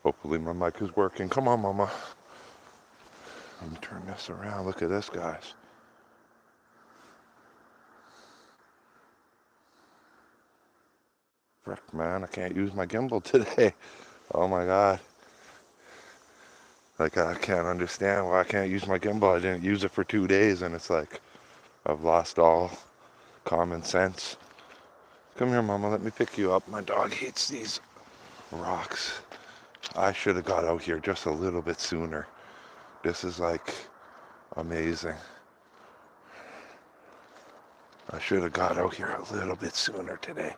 Hopefully my mic is working. Come on, mama. Let me turn this around. Look at this, guys. Frick, man, I can't use my gimbal today. Oh my God. Like, I can't understand why I can't use my gimbal. I didn't use it for 2 days, and it's like I've lost all common sense. Come here, mama. Let me pick you up. My dog hates these rocks. I should have got out here just a little bit sooner. This is like amazing. I should have got out here a little bit sooner today.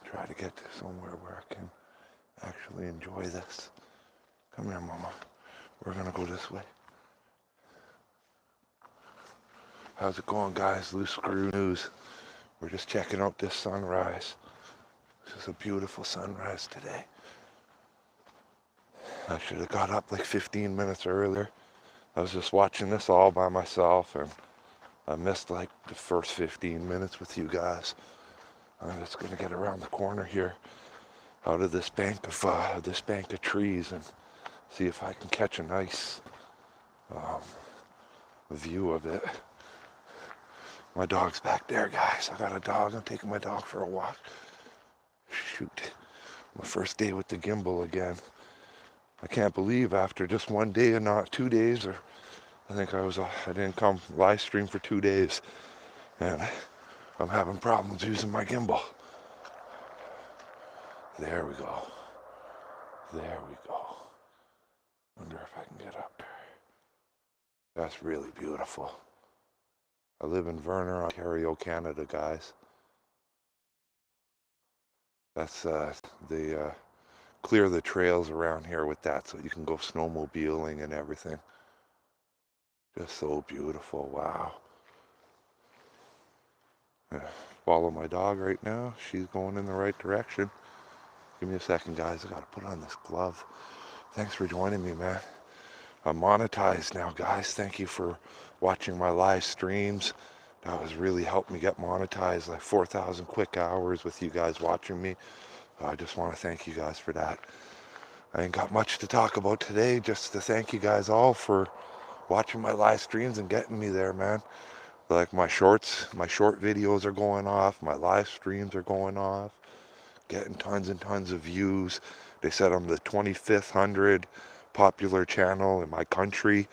Try to get to somewhere where I can actually enjoy this. Come here, mama. We're gonna go this way. How's it going, guys? Loose Screw News. We're just checking out this sunrise. This is a beautiful sunrise today. I should have got up like 15 minutes earlier. I was just watching this all by myself, and I missed like the first 15 minutes with you guys. I'm just gonna get around the corner here, out of this bank of trees, and see if I can catch a nice view of it. My dog's back there, guys. I got a dog. I'm taking my dog for a walk. Shoot, my first day with the gimbal again. I can't believe after just one day and not 2 days, or I think I didn't come live stream for 2 days, and I'm having problems using my gimbal. There we go. There we go. Wonder if I can get up there. That's really beautiful. I live in Verner, Ontario, Canada, guys. That's they clear the trails around here with that so you can go snowmobiling and everything. Just so beautiful. Wow. Follow my dog right now. She's going in the right direction. Give me a second, guys. I gotta put on this glove. Thanks for joining me, man. I'm monetized now, guys. Thank you for watching my live streams. That was really helped me get monetized, like 4,000 quick hours with you guys watching me. I just want to thank you guys for that. I ain't got much to talk about today, just to thank you guys all for watching my live streams and getting me there, man. Like my short videos are going off, my live streams are going off, getting tons and tons of views. They said I'm the 2500 popular channel in my country,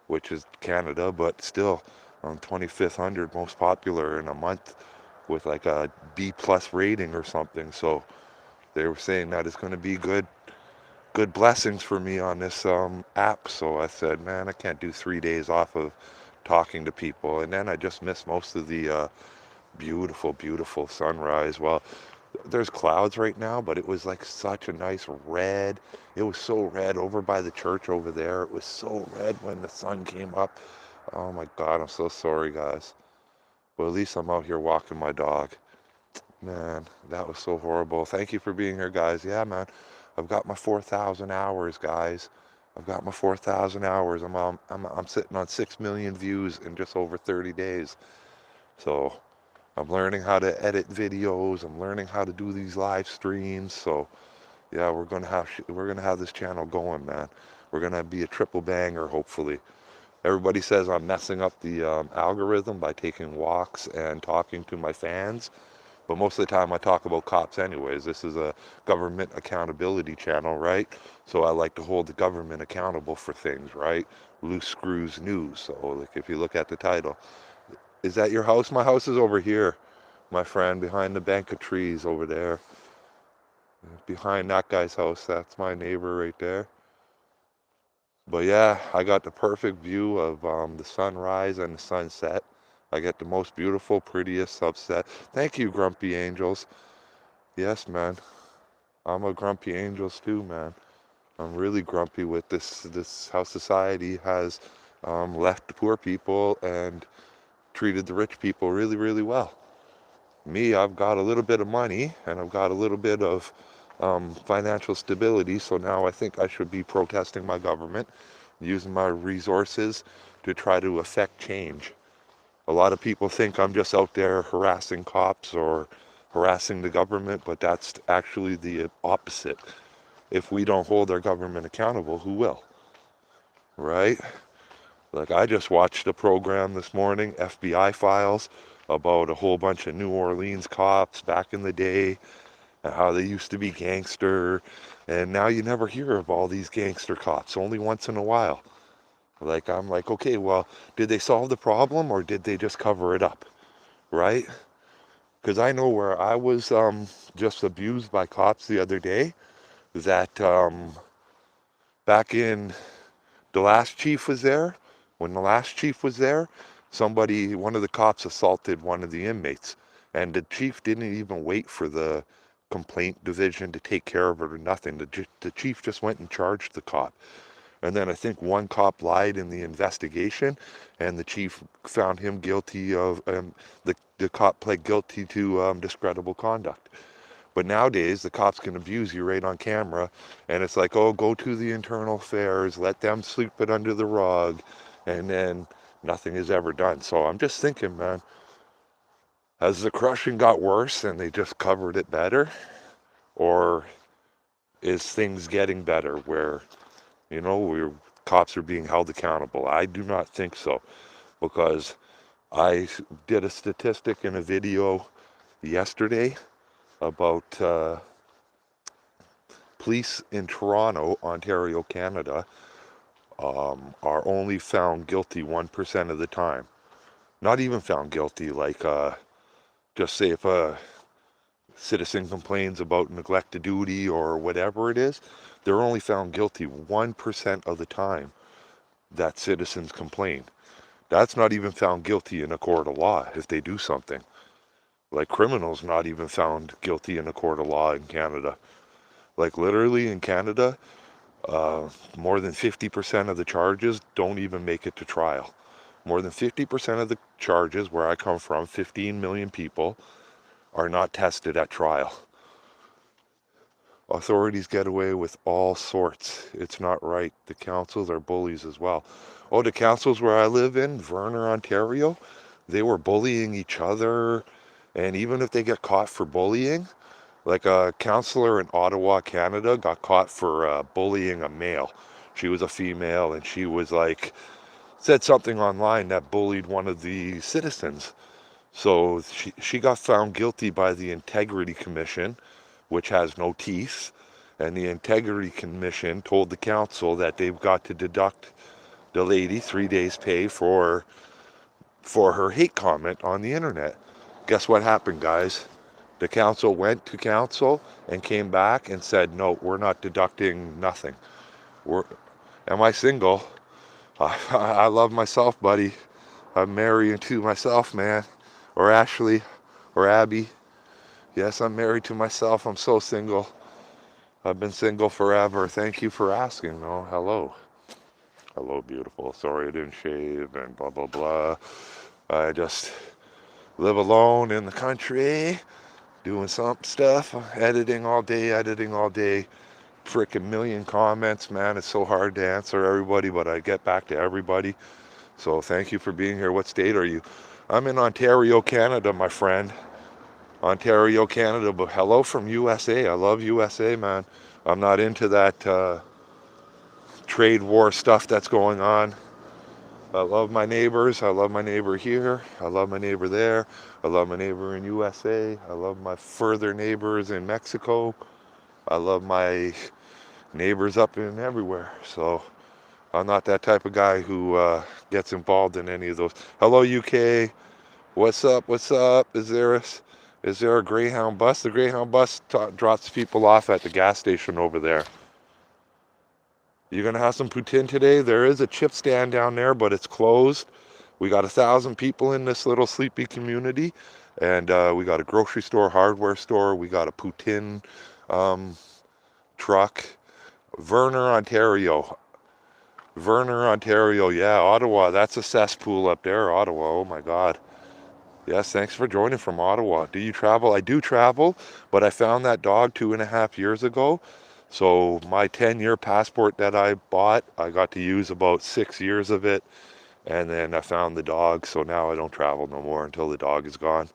which is Canada, but still I'm 2500 most popular in a month with like a B+ rating or something. So they were saying that it's going to be good blessings for me on this app. So I said, man, I can't do 3 days off of talking to people. And then I just missed most of the beautiful sunrise. Well, there's clouds right now, but it was like such a nice red. It was so red over by the church over there. It was so red when the sun came up. Oh my God, I'm so sorry, guys. But at least I'm out here walking my dog. Man, that was so horrible. Thank you for being here, guys. Yeah, man. I've got my 4,000 hours, guys. I've got my 4,000 hours. I'm sitting on 6 million views in just over 30 days. So I'm learning how to edit videos. I'm learning how to do these live streams. So yeah, we're gonna have this channel going, man. We're gonna be a triple banger, hopefully. Everybody says I'm messing up the algorithm by taking walks and talking to my fans. But most of the time I talk about cops anyways. This is a government accountability channel, right? So I like to hold the government accountable for things, right? Loose Screws News. So like if you look at the title, is that your house? My house is over here, my friend, behind the bank of trees over there. Behind that guy's house, that's my neighbor right there. But yeah, I got the perfect view of the sunrise and the sunset. I get the most beautiful, prettiest sunset. Thank you, Grumpy Angels. Yes, man. I'm a Grumpy Angels too, man. I'm really grumpy with this how society has left the poor people and treated the rich people really, really well. Me, I've got a little bit of money and I've got a little bit of financial stability, so now I think I should be protesting my government, using my resources to try to affect change. A lot of people think I'm just out there harassing cops or harassing the government, but that's actually the opposite. If we don't hold our government accountable, who will? Right? Like, I just watched a program this morning, FBI Files, about a whole bunch of New Orleans cops back in the day and how they used to be gangster, and now you never hear of all these gangster cops, only once in a while. Like, I'm like, okay, well, did they solve the problem or did they just cover it up? Right? Because I know where I was just abused by cops the other day, that back in the last chief was there, when the last chief was there, one of the cops assaulted one of the inmates, and the chief didn't even wait for the complaint division to take care of it or nothing. The chief just went and charged the cop. And then I think one cop lied in the investigation, and the chief found him guilty of, the cop pled guilty to discreditable conduct. But nowadays, the cops can abuse you right on camera, and it's like, oh, go to the internal affairs, let them sweep it under the rug, and then nothing is ever done. So I'm just thinking, man, has the crushing got worse and they just covered it better? Or is things getting better where, cops are being held accountable? I do not think so, because I did a statistic in a video yesterday about police in Toronto, Ontario, Canada, are only found guilty 1% of the time. Not even found guilty, like just say if a citizen complains about neglect of duty or whatever it is, they're only found guilty 1% of the time that citizens complain. That's not even found guilty in a court of law if they do something. Like, criminals not even found guilty in a court of law in Canada. Like, literally in Canada, more than 50% of the charges don't even make it to trial. More than 50% of the charges where I come from, 15 million people, are not tested at trial. Authorities get away with all sorts. It's not right. The councils are bullies as well. Oh, the councils where I live in, Verner, Ontario, they were bullying each other. And even if they get caught for bullying, like a councillor in Ottawa, Canada, got caught for bullying a male. She was a female, and she was like, said something online that bullied one of the citizens. So she got found guilty by the Integrity Commission, which has no teeth. And the Integrity Commission told the council that they've got to deduct the lady 3 days' pay for her hate comment on the internet. Guess what happened, guys? The council went to council and came back and said, no, we're not deducting nothing. Am I single? I love myself, buddy. I'm married to myself, man. Or Ashley, or Abby. Yes, I'm married to myself. I'm so single. I've been single forever. Thank you for asking. Oh, hello. Hello, beautiful. Sorry I didn't shave and blah, blah, blah. I just live alone in the country, doing some stuff, editing all day. Frickin' million comments, man. It's so hard to answer everybody, but I get back to everybody. So thank you for being here. What state are you? I'm in Ontario, Canada, my friend. Ontario, Canada, but hello from USA. I love USA, man. I'm not into that trade war stuff that's going on. I love my neighbors. I love my neighbor here. I love my neighbor there. I love my neighbor in USA. I love my further neighbors in Mexico. I love my neighbors up in everywhere. So I'm not that type of guy who gets involved in any of those. Hello, UK. What's up? What's up? Is there a Greyhound bus? The Greyhound bus drops people off at the gas station over there. You gonna have some poutine today? There is a chip stand down there, but it's closed. We got 1,000 people in this little sleepy community, and we got a grocery store, hardware store. We got a poutine truck. Verner, Ontario. Yeah, Ottawa. That's a cesspool up there, Ottawa. Oh my God. Yes, thanks for joining from Ottawa. Do you travel? I do travel, but I found that dog 2.5 years ago. So my 10-year passport that I bought, I got to use about 6 years of it. And then I found the dog, so now I don't travel no more until the dog is gone.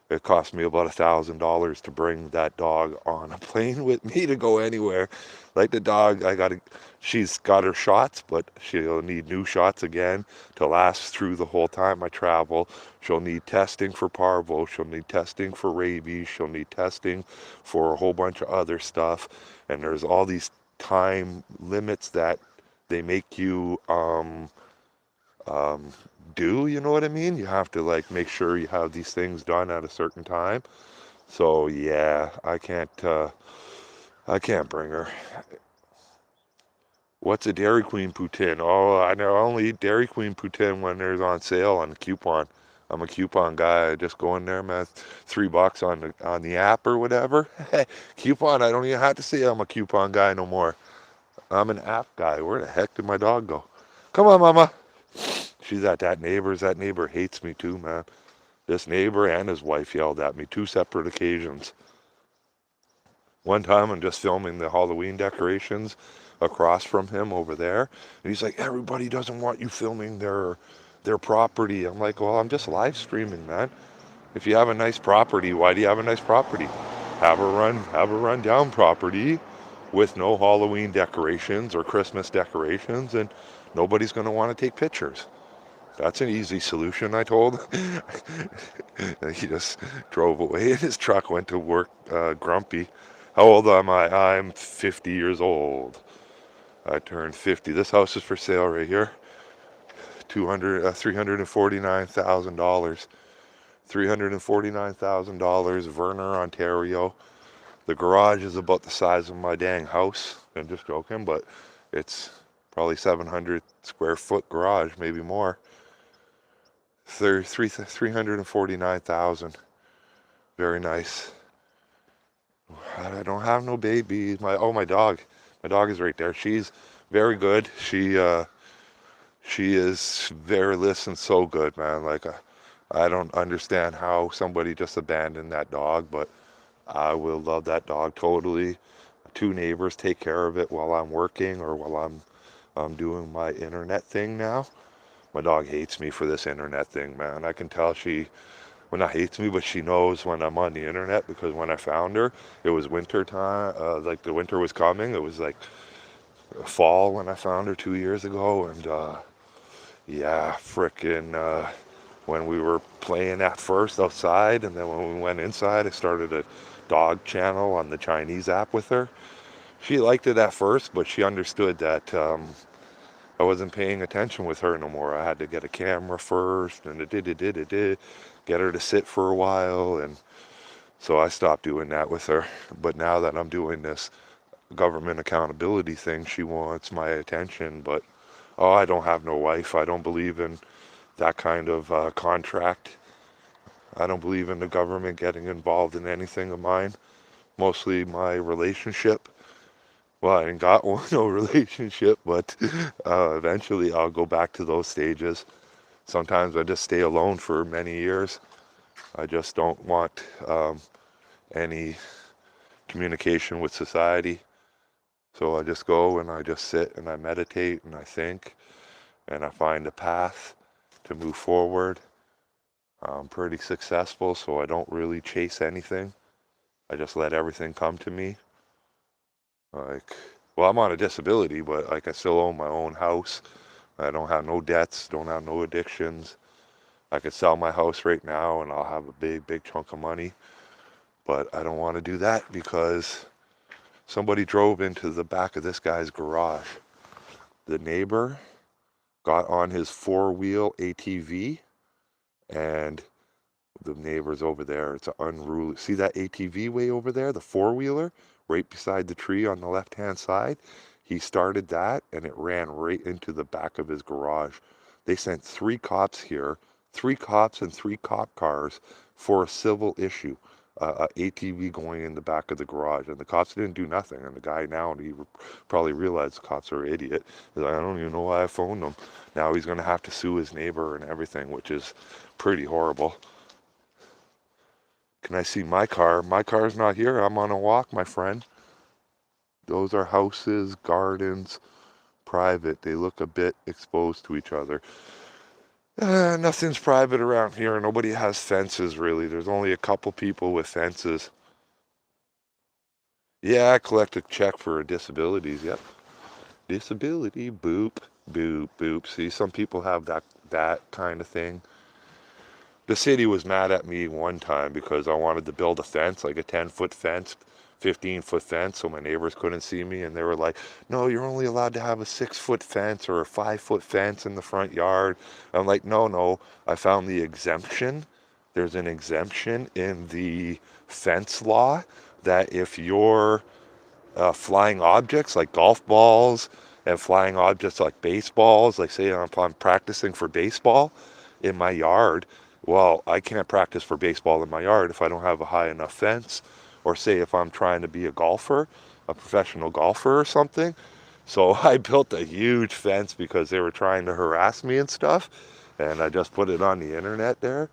It cost me about $1,000 to bring that dog on a plane with me to go anywhere. Like the dog, she's got her shots, but she'll need new shots again to last through the whole time I travel. She'll need testing for parvo. She'll need testing for rabies. She'll need testing for a whole bunch of other stuff. And there's all these time limits that they make you um, do, you know what I mean? You have to like make sure you have these things done at a certain time. So yeah, I can't bring her. What's a Dairy Queen poutine? Oh, I know I only eat Dairy Queen poutine when there's on sale on the coupon. I'm a coupon guy. I just go in there, man. $3 on the app or whatever. Coupon. I don't even have to say I'm a coupon guy no more. I'm an app guy. Where the heck did my dog go? Come on, Mama. She's at that neighbor's. That neighbor hates me too, man. This neighbor and his wife yelled at me 2 separate occasions. One time I'm just filming the Halloween decorations across from him over there, and he's like, everybody doesn't want you filming their property. I'm like, well, I'm just live streaming, man. If you have a nice property, why do you have a nice property? Have a run down property with no Halloween decorations or Christmas decorations, and nobody's going to want to take pictures. That's an easy solution, I told him. He just drove away in his truck, went to work grumpy. How old am I? I'm 50 years old. I turned 50. This house is for sale right here. $349,000. $349,000, Verner, Ontario. The garage is about the size of my dang house. I'm just joking, but it's probably 700 square foot garage, maybe more. 349,000. Very nice. I don't have no babies. My dog. My dog is right there. She's very good. She is very listen so good, man. Like I don't understand how somebody just abandoned that dog, but I will love that dog totally. 2 neighbors take care of it while I'm working or while I'm doing my internet thing now. My dog hates me for this internet thing, man. I can tell well, not hates me, but she knows when I'm on the internet because when I found her, it was winter time. Like the winter was coming. It was like fall when I found her 2 years ago, and yeah, frickin' when we were playing at first outside, and then when we went inside, I started a dog channel on the Chinese app with her. She liked it at first, but she understood that I wasn't paying attention with her no more. I had to get a camera first, and get her to sit for a while, and so I stopped doing that with her. But now that I'm doing this government accountability thing, she wants my attention. But oh, I don't have no wife. I don't believe in that kind of contract. I don't believe in the government getting involved in anything of mine. Mostly my relationship. Well, I ain't got no relationship, but eventually I'll go back to those stages. Sometimes I just stay alone for many years. I just don't want any communication with society. So I just go and I just sit and I meditate and I think and I find a path to move forward. I'm pretty successful, so I don't really chase anything. I just let everything come to me. Like, well, I'm on a disability, but like I still own my own house. I don't have no debts, don't have no addictions. I could sell my house right now and I'll have a big, big chunk of money. But I don't want to do that because somebody drove into the back of this guy's garage. The neighbor got on his 4-wheel ATV, and the neighbor's over there. It's an unruly. See that ATV way over there, the 4-wheeler, right beside the tree on the left-hand side? He started that, and it ran right into the back of his garage. They sent 3 cops here, 3 cops and 3 cop cars for a civil issue. ATV going in the back of the garage, and the cops didn't do nothing. And the guy now, he probably realized the cops are an idiot. He's like, I don't even know why I phoned them. Now he's going to have to sue his neighbor and everything, which is pretty horrible. Can I see my car? My car's not here. I'm on a walk, my friend. Those are houses, gardens, private. They look a bit exposed to each other. Nothing's private around here. Nobody has fences, really. There's only a couple people with fences. Yeah, I collect a check for disabilities. Yep. Disability, boop, boop, boop. See, some people have that kind of thing. The city was mad at me one time because I wanted to build a fence, like a 10-foot fence, 15-foot fence, so my neighbors couldn't see me. And they were like, no, you're only allowed to have a 6-foot fence or a 5-foot fence in the front yard. I'm like, no, no. I found the exemption. There's an exemption in the fence law that if you're flying objects like golf balls and flying objects like baseballs, like say if I'm practicing for baseball in my yard, well, I can't practice for baseball in my yard if I don't have a high enough fence, or say if I'm trying to be a golfer, a professional golfer or something. So I built a huge fence because they were trying to harass me and stuff, and I just put it on the internet there.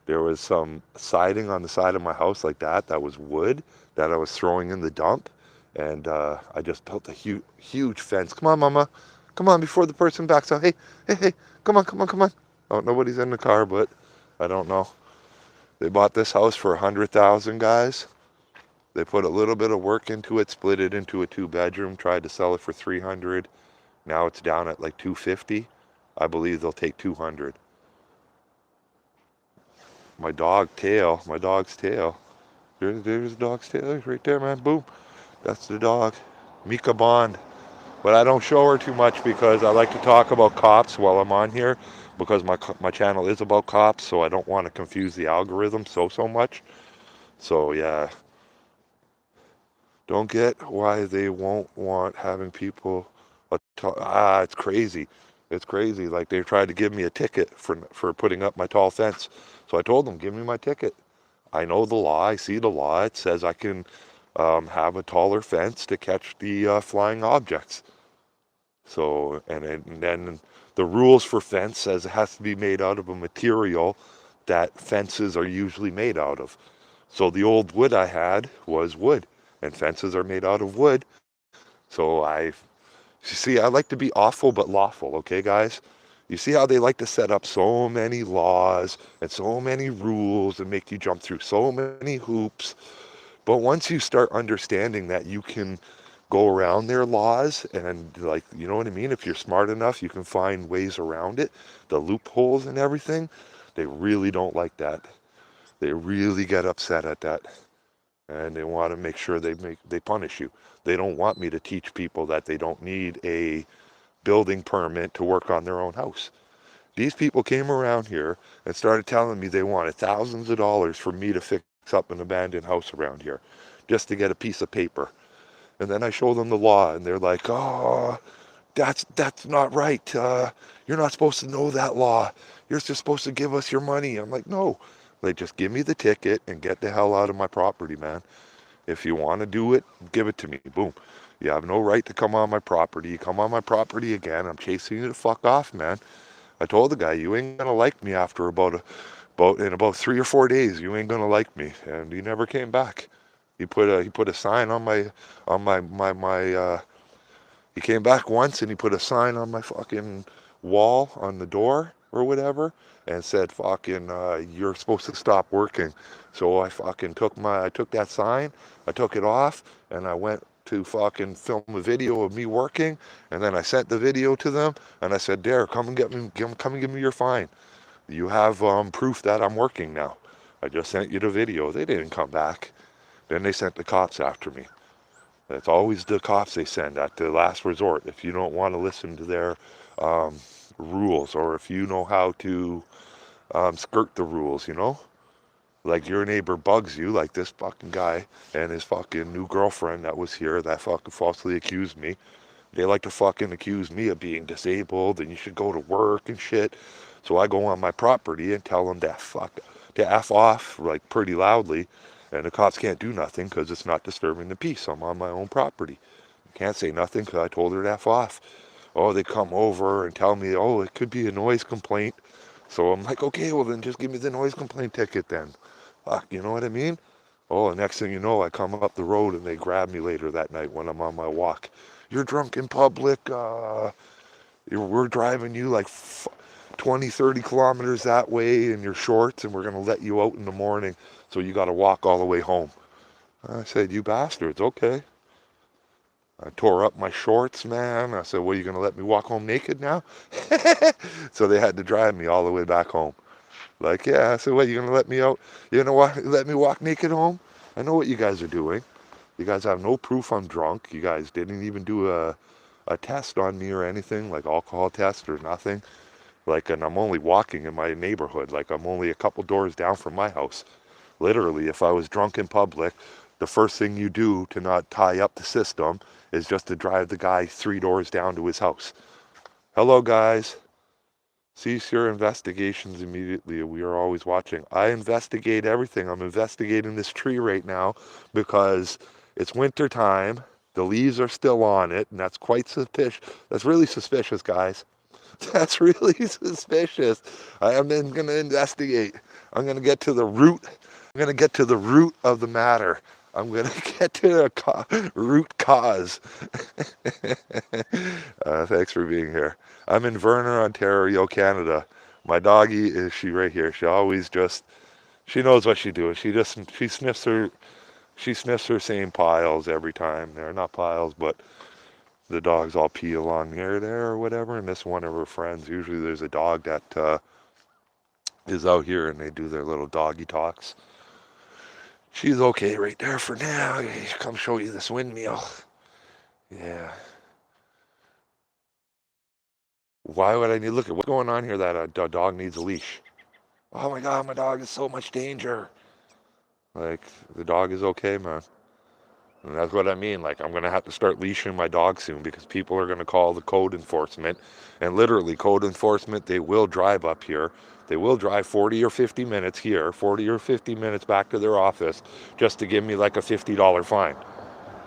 There was some siding on the side of my house like that was wood that I was throwing in the dump, and I just built a huge fence. Come on, Mama. Come on, before the person backs out. Hey, hey, hey. Come on, come on, come on. Oh, nobody's in the car, but I don't know. They bought this house for 100,000, guys. They put a little bit of work into it, split it into a 2-bedroom, tried to sell it for 300. Now it's down at like 250. I believe they'll take 200. My dog's tail. There's the dog's tail right there, man. Boom. That's the dog. Mika Bond. But I don't show her too much because I like to talk about cops while I'm on here, because my channel is about cops, so I don't want to confuse the algorithm so much. So yeah, don't get why they won't want having people it's crazy. It's crazy. Like they tried to give me a ticket for putting up my tall fence. So I told them, give me my ticket. I know the law. I see the law. It says I can have a taller fence to catch the flying objects. So, and then the rules for fence says it has to be made out of a material that fences are usually made out of. So the old wood I had was wood, and fences are made out of wood. So you see, I like to be awful but lawful, okay, guys? You see how they like to set up so many laws and so many rules and make you jump through so many hoops. But once you start understanding that you can go around their laws and, like, you know what I mean? If you're smart enough, you can find ways around it, the loopholes and everything. They really don't like that. They really get upset at that. And they want to make sure they punish you. They don't want me to teach people that they don't need a building permit to work on their own house. These people came around here and started telling me they wanted thousands of dollars for me to fix up an abandoned house around here just to get a piece of paper. And then I show them the law, and they're like, oh, that's not right. You're not supposed to know that law. You're just supposed to give us your money. I'm like, no. They just give me the ticket and get the hell out of my property, man. If you want to do it, give it to me. Boom. You have no right to come on my property. You come on my property again, I'm chasing you to fuck off, man. I told the guy, you ain't gonna like me after about 3 or 4 days. You ain't gonna like me, and he never came back. He put a sign on my. He came back once and he put a sign on my fucking wall on the door or whatever and said, fucking, you're supposed to stop working. So I took that sign, I took it off, and I went to fucking film a video of me working, and then I sent the video to them, and I said, there, come and give me your fine. You have proof that I'm working now. I just sent you the video. They didn't come back. Then they sent the cops after me. It's always the cops they send at the last resort if you don't want to listen to their um, rules, or if you know how to skirt the rules, you know? Like your neighbor bugs you, like this fucking guy and his fucking new girlfriend that was here that fucking falsely accused me. They like to fucking accuse me of being disabled and you should go to work and shit. So I go on my property and tell them to F off, like, pretty loudly. And the cops can't do nothing because it's not disturbing the peace. I'm on my own property. Can't say nothing because I told her to F off. Oh, they come over and tell me, oh, it could be a noise complaint. So I'm like, okay, well then just give me the noise complaint ticket then. Fuck, you know what I mean? Oh, next thing you know, I come up the road and they grab me later that night when I'm on my walk. You're drunk in public. We're driving you like 20, 30 kilometers that way in your shorts, and we're going to let you out in the morning, so you got to walk all the way home. I said, you bastards, okay. I tore up my shorts, man. I said, what, are you going to let me walk home naked now? So they had to drive me all the way back home. Like, yeah, I said, what, you going to let me out? You going to let me walk naked home? I know what you guys are doing. You guys have no proof I'm drunk. You guys didn't even do a test on me or anything, like alcohol test or nothing. Like, and I'm only walking in my neighborhood. Like, I'm only a couple doors down from my house. Literally, if I was drunk in public, the first thing you do to not tie up the system is just to drive the guy 3 doors down to his house. Hello, guys. Cease your investigations immediately. We are always watching. I investigate everything. I'm investigating this tree right now because it's winter time. The leaves are still on it, and that's quite suspicious. That's really suspicious, guys. That's really suspicious. I am then going to investigate. I'm going to get to the root. I'm going to get to the root of the matter. I'm going to get to the root cause. Thanks for being here. I'm in Verner, Ontario, Canada. My doggie is she right here. She always just, she knows what she's doing. She sniffs her same piles every time. They're not piles, but the dogs all pee along near there or whatever, and this one of her friends, usually there's a dog that is out here and they do their little doggy talks. She's okay right there for now. Come show you this windmill. Yeah. Why would I need, look at what's going on here that a dog needs a leash? Oh my God, my dog is so much danger. Like, the dog is okay, man. And that's what I mean. Like, I'm going to have to start leashing my dog soon because people are going to call the code enforcement. And literally, code enforcement, they will drive up here. They will drive 40 or 50 minutes here, 40 or 50 minutes back to their office just to give me like a $50 fine.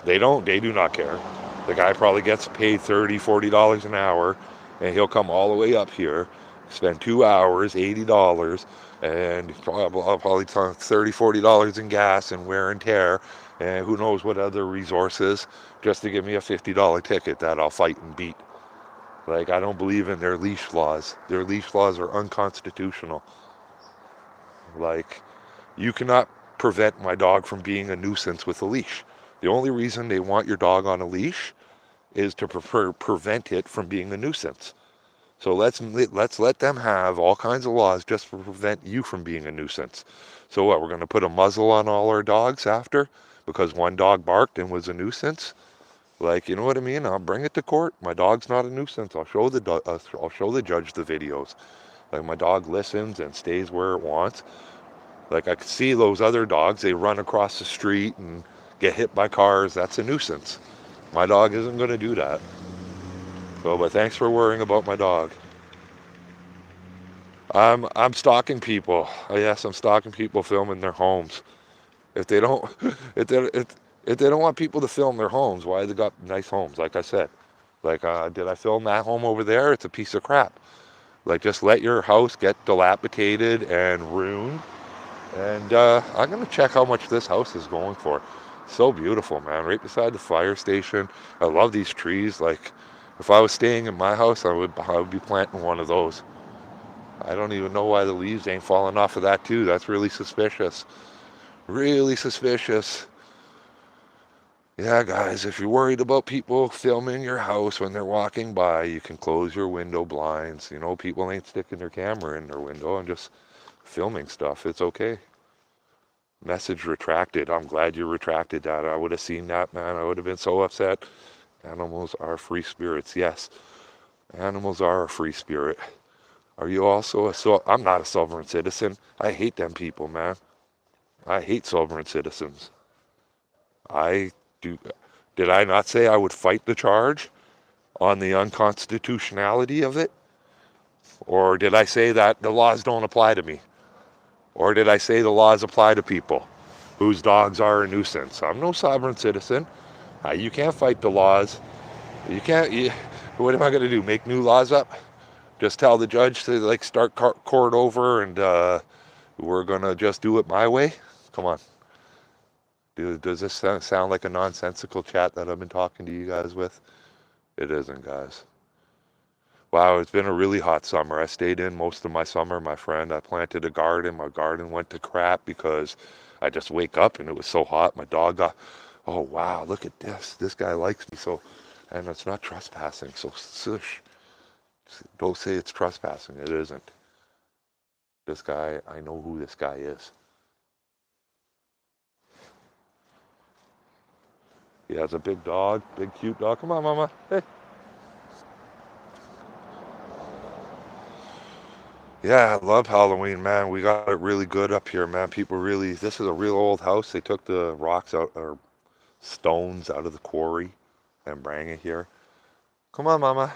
They do not care. The guy probably gets paid $30, $40 an hour, and he'll come all the way up here, spend 2 hours, $80, and probably $30, $40 in gas and wear and tear, and who knows what other resources, just to give me a $50 ticket that I'll fight and beat. Like, I don't believe in their leash laws. Their leash laws are unconstitutional. Like, you cannot prevent my dog from being a nuisance with a leash. The only reason they want your dog on a leash is to prevent it from being a nuisance. So let's let them have all kinds of laws just to prevent you from being a nuisance. So what, we're going to put a muzzle on all our dogs after because one dog barked and was a nuisance? Like, you know what I mean? I'll bring it to court. My dog's not a nuisance. I'll show the judge the videos. Like, my dog listens and stays where it wants. Like, I could see those other dogs, they run across the street and get hit by cars. That's a nuisance. My dog isn't going to do that. So, but thanks for worrying about my dog. I'm stalking people. Yes, I'm stalking people filming their homes. If they don't, if they don't want people to film their homes, why they got nice homes? Like I said, like did I film that home over there? It's a piece of crap. Like, just let your house get dilapidated and ruined. And I'm gonna check how much this house is going for. So beautiful, man. Right beside the fire station. I love these trees. Like, if I was staying in my house, I would be planting one of those. I don't even know why the leaves ain't falling off of that too. That's really suspicious. Really suspicious. Yeah, guys, if you're worried about people filming your house when they're walking by, you can close your window blinds. You know, people ain't sticking their camera in their window and just filming stuff. It's okay. Message retracted. I'm glad you retracted that. I would have seen that, man. I would have been so upset. Animals are free spirits. Yes, animals are a free spirit. Are you also I'm not a sovereign citizen. I hate them people, man. I hate sovereign citizens. I do. Did I not say I would fight the charge on the unconstitutionality of it? Or did I say that the laws don't apply to me? Or did I say the laws apply to people whose dogs are a nuisance? I'm no sovereign citizen. You can't fight the laws. You can't. What am I going to do? Make new laws up? Just tell the judge to like start court over and we're going to just do it my way? Come on. Does this sound like a nonsensical chat that I've been talking to you guys with? It isn't, guys. Wow, it's been a really hot summer. I stayed in most of my summer, my friend. I planted a garden. My garden went to crap because I just wake up and it was so hot. My dog got, oh wow, look at this. This guy likes me. So, and it's not trespassing. So, shush. Don't say it's trespassing. It isn't. This guy, I know who this guy is. He has a big dog, big cute dog. Come on, mama. Hey. Yeah, I love Halloween, man. We got it really good up here, man. People really, this is a real old house. They took the rocks out, or stones out of the quarry and bring it here. Come on, mama.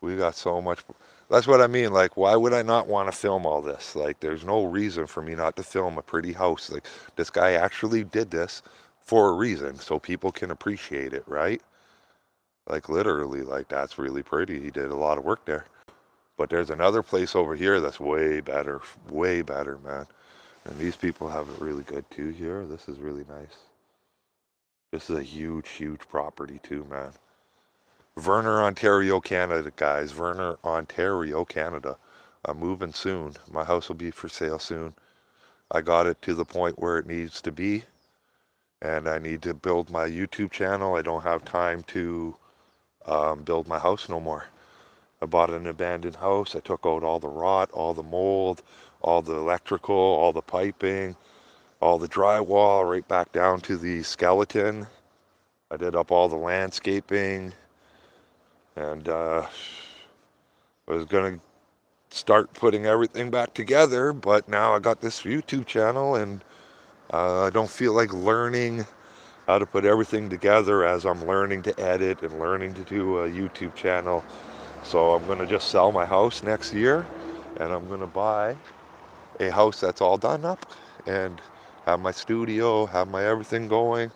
We got so much. That's what I mean. Like, why would I not want to film all this? Like, there's no reason for me not to film a pretty house. Like, this guy actually did this for a reason, so people can appreciate it, right? Like, literally, like, that's really pretty. He did a lot of work there. But there's another place over here that's way better, man. And these people have it really good too here. This is really nice. This is a huge, huge property too, man. Verner, Ontario, Canada, guys. Verner, Ontario, Canada. I'm moving soon. My house will be for sale soon. I got it to the point where it needs to be, and I need to build my YouTube channel. I don't have time to build my house no more. I bought an abandoned house. I took out all the rot, all the mold, all the electrical, all the piping, all the drywall, right back down to the skeleton. I did up all the landscaping, and I was going to start putting everything back together, but now I got this YouTube channel, and I don't feel like learning how to put everything together as I'm learning to edit and learning to do a YouTube channel. So I'm going to just sell my house next year, and I'm going to buy a house that's all done up and have my studio, have my everything going,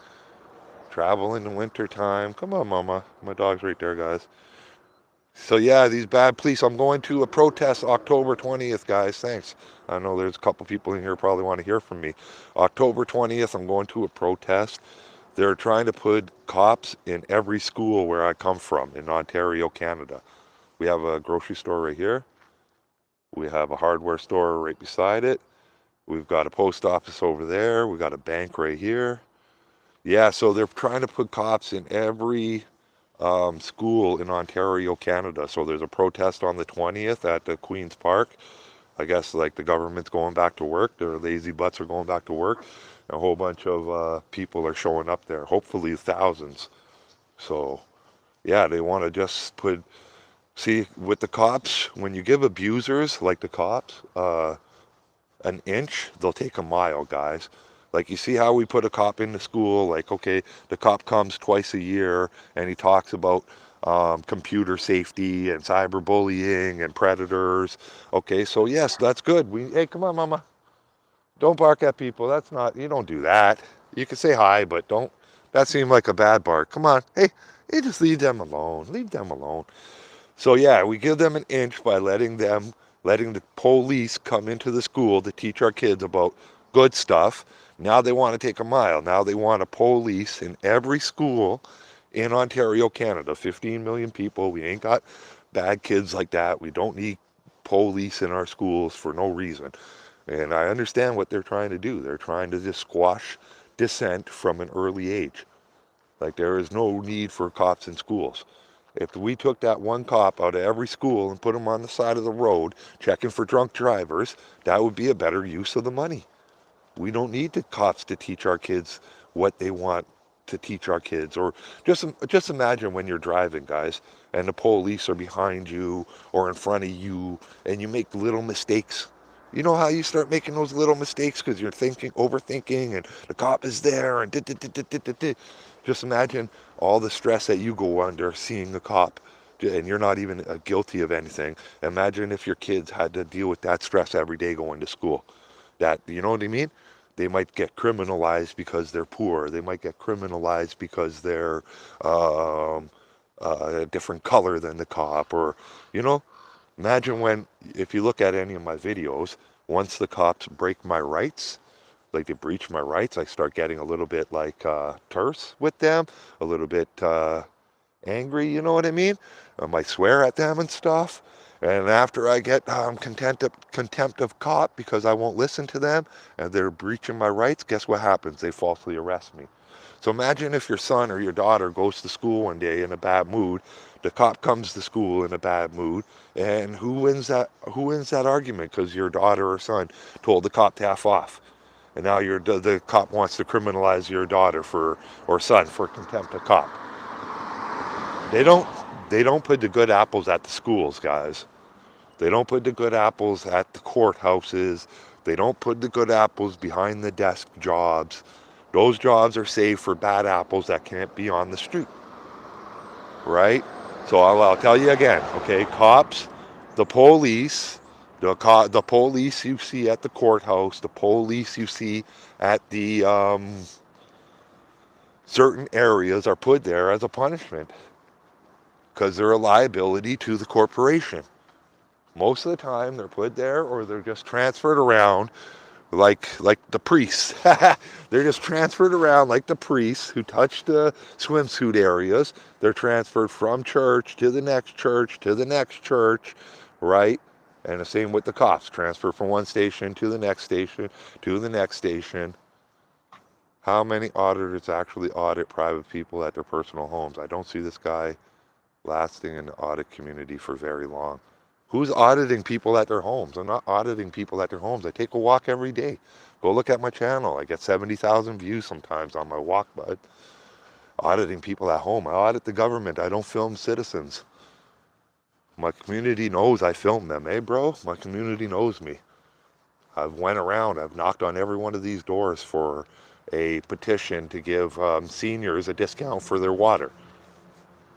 travel in the winter time. Come on, mama. My dog's right there, guys. So yeah, these bad police. I'm going to a protest October 20th, guys. Thanks. I know there's a couple people in here probably want to hear from me. October 20th, I'm going to a protest. They're trying to put cops in every school where I come from in Ontario, Canada. We have a grocery store right here. We have a hardware store right beside it. We've got a post office over there. We got a bank right here. Yeah, so they're trying to put cops in every school in Ontario, Canada. So there's a protest on the 20th at the Queen's Park. I guess like the government's going back to work. Their lazy butts are going back to work. A whole bunch of people are showing up there, hopefully thousands. So yeah, they want to just put, see, with the cops, when you give abusers like the cops an inch, they'll take a mile, guys. Like, you see how we put a cop into school? Like, okay, the cop comes twice a year and he talks about computer safety and cyberbullying and predators. Okay, so yes, that's good. Hey, come on, mama. Don't bark at people. That's not, you don't do that. You can say hi, but don't, that seemed like a bad bark. Come on. Hey, just leave them alone. Leave them alone. So yeah, we give them an inch by letting the police come into the school to teach our kids about good stuff. Now they want to take a mile. Now they want a police in every school in Ontario, Canada. 15 million people. We ain't got bad kids like that. We don't need police in our schools for no reason. And I understand what they're trying to do. They're trying to just squash dissent from an early age. Like, there is no need for cops in schools. If we took that one cop out of every school and put him on the side of the road checking for drunk drivers, that would be a better use of the money. We don't need the cops to teach our kids what they want to teach our kids. Or just imagine when you're driving, guys, and the police are behind you or in front of you, and you make little mistakes. You know how you start making those little mistakes because you're overthinking, and the cop is there, and just imagine all the stress that you go under seeing a cop, and you're not even guilty of anything. Imagine if your kids had to deal with that stress every day going to school. That, you know what I mean? They might get criminalized because they're poor. They might get criminalized because they're um, a different color than the cop, or, you know, imagine if you look at any of my videos, once the cops break my rights, like they breach my rights, I start getting a little bit like terse with them, a little bit angry, you know what I mean? I might swear at them and stuff. And after I get contempt of cop because I won't listen to them and they're breaching my rights, guess what happens? They falsely arrest me. So imagine if your son or your daughter goes to school one day in a bad mood, the cop comes to school in a bad mood, and who wins that? Who wins that argument? Because your daughter or son told the cop to F off, and now the cop wants to criminalize your daughter or son for contempt of cop. They don't they don't put the good apples at the schools, guys. They don't put the good apples at the courthouses. They don't put the good apples behind the desk jobs. Those jobs are saved for bad apples that can't be on the street, right? So I'll tell you again, okay? Cops, the police, the police you see at the courthouse, the police you see at the certain areas are put there as a punishment because they're a liability to the corporation. Most of the time they're put there or they're just transferred around like the priests. They're just transferred around like the priests who touch the swimsuit areas. They're transferred from church to the next church to the next church, right? And the same with the cops, transfer from one station to the next station to the next station. How many auditors actually audit private people at their personal homes? I don't see this guy lasting in the audit community for very long. Who's auditing people at their homes? I'm not auditing people at their homes. I take a walk every day. Go look at my channel. I get 70,000 views sometimes on my walk, bud. Auditing people at home. I audit the government. I don't film citizens. My community knows I film them. Hey, bro, my community knows me. I've went around. I've knocked on every one of these doors for a petition to give seniors a discount for their water.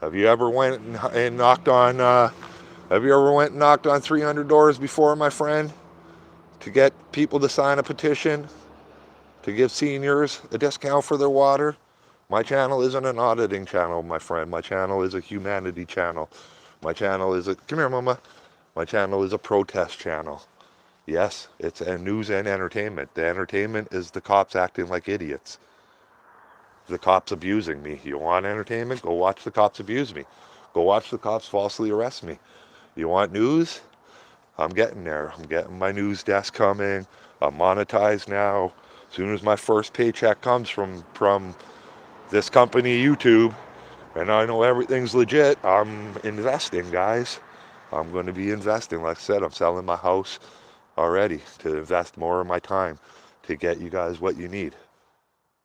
Have you ever went and knocked on... Have you ever went and knocked on 300 doors before, my friend, to get people to sign a petition to give seniors a discount for their water? My channel isn't an auditing channel, my friend. My channel is a humanity channel. My channel is come here, mama. My channel is a protest channel. Yes, it's a news and entertainment. The entertainment is the cops acting like idiots. The cops abusing me. You want entertainment? Go watch the cops abuse me. Go watch the cops falsely arrest me. You want news? I'm getting there. I'm getting my news desk coming. I'm monetized now. As soon as my first paycheck comes from this company, YouTube, and I know everything's legit, I'm investing, guys. I'm going to be investing. Like I said, I'm selling my house already to invest more of my time to get you guys what you need.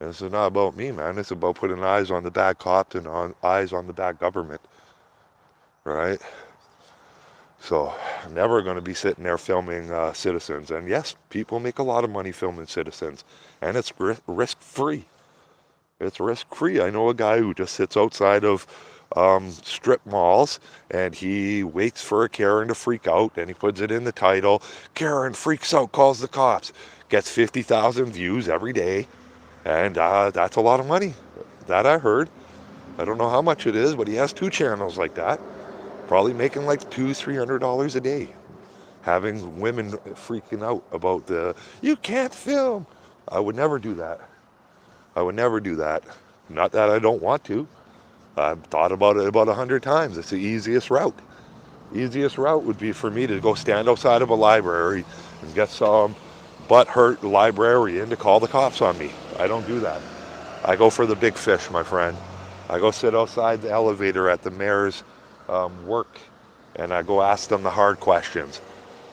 And this is not about me, man. It's about putting eyes on the bad cops and eyes on the bad government, right? So I'm never going to be sitting there filming citizens. And yes, people make a lot of money filming citizens. And it's risk-free. It's risk-free. I know a guy who just sits outside of strip malls and he waits for a Karen to freak out and he puts it in the title, Karen freaks out, calls the cops. Gets 50,000 views every day. And that's a lot of money. That I heard. I don't know how much it is, but he has 2 channels like that. Probably making like $200-300 a day. Having women freaking out about you can't film. I would never do that. I would never do that. Not that I don't want to. I've thought about it about 100 times. It's the easiest route. Easiest route would be for me to go stand outside of a library and get some butt-hurt librarian to call the cops on me. I don't do that. I go for the big fish, my friend. I go sit outside the elevator at the mayor's work, and I go ask them the hard questions.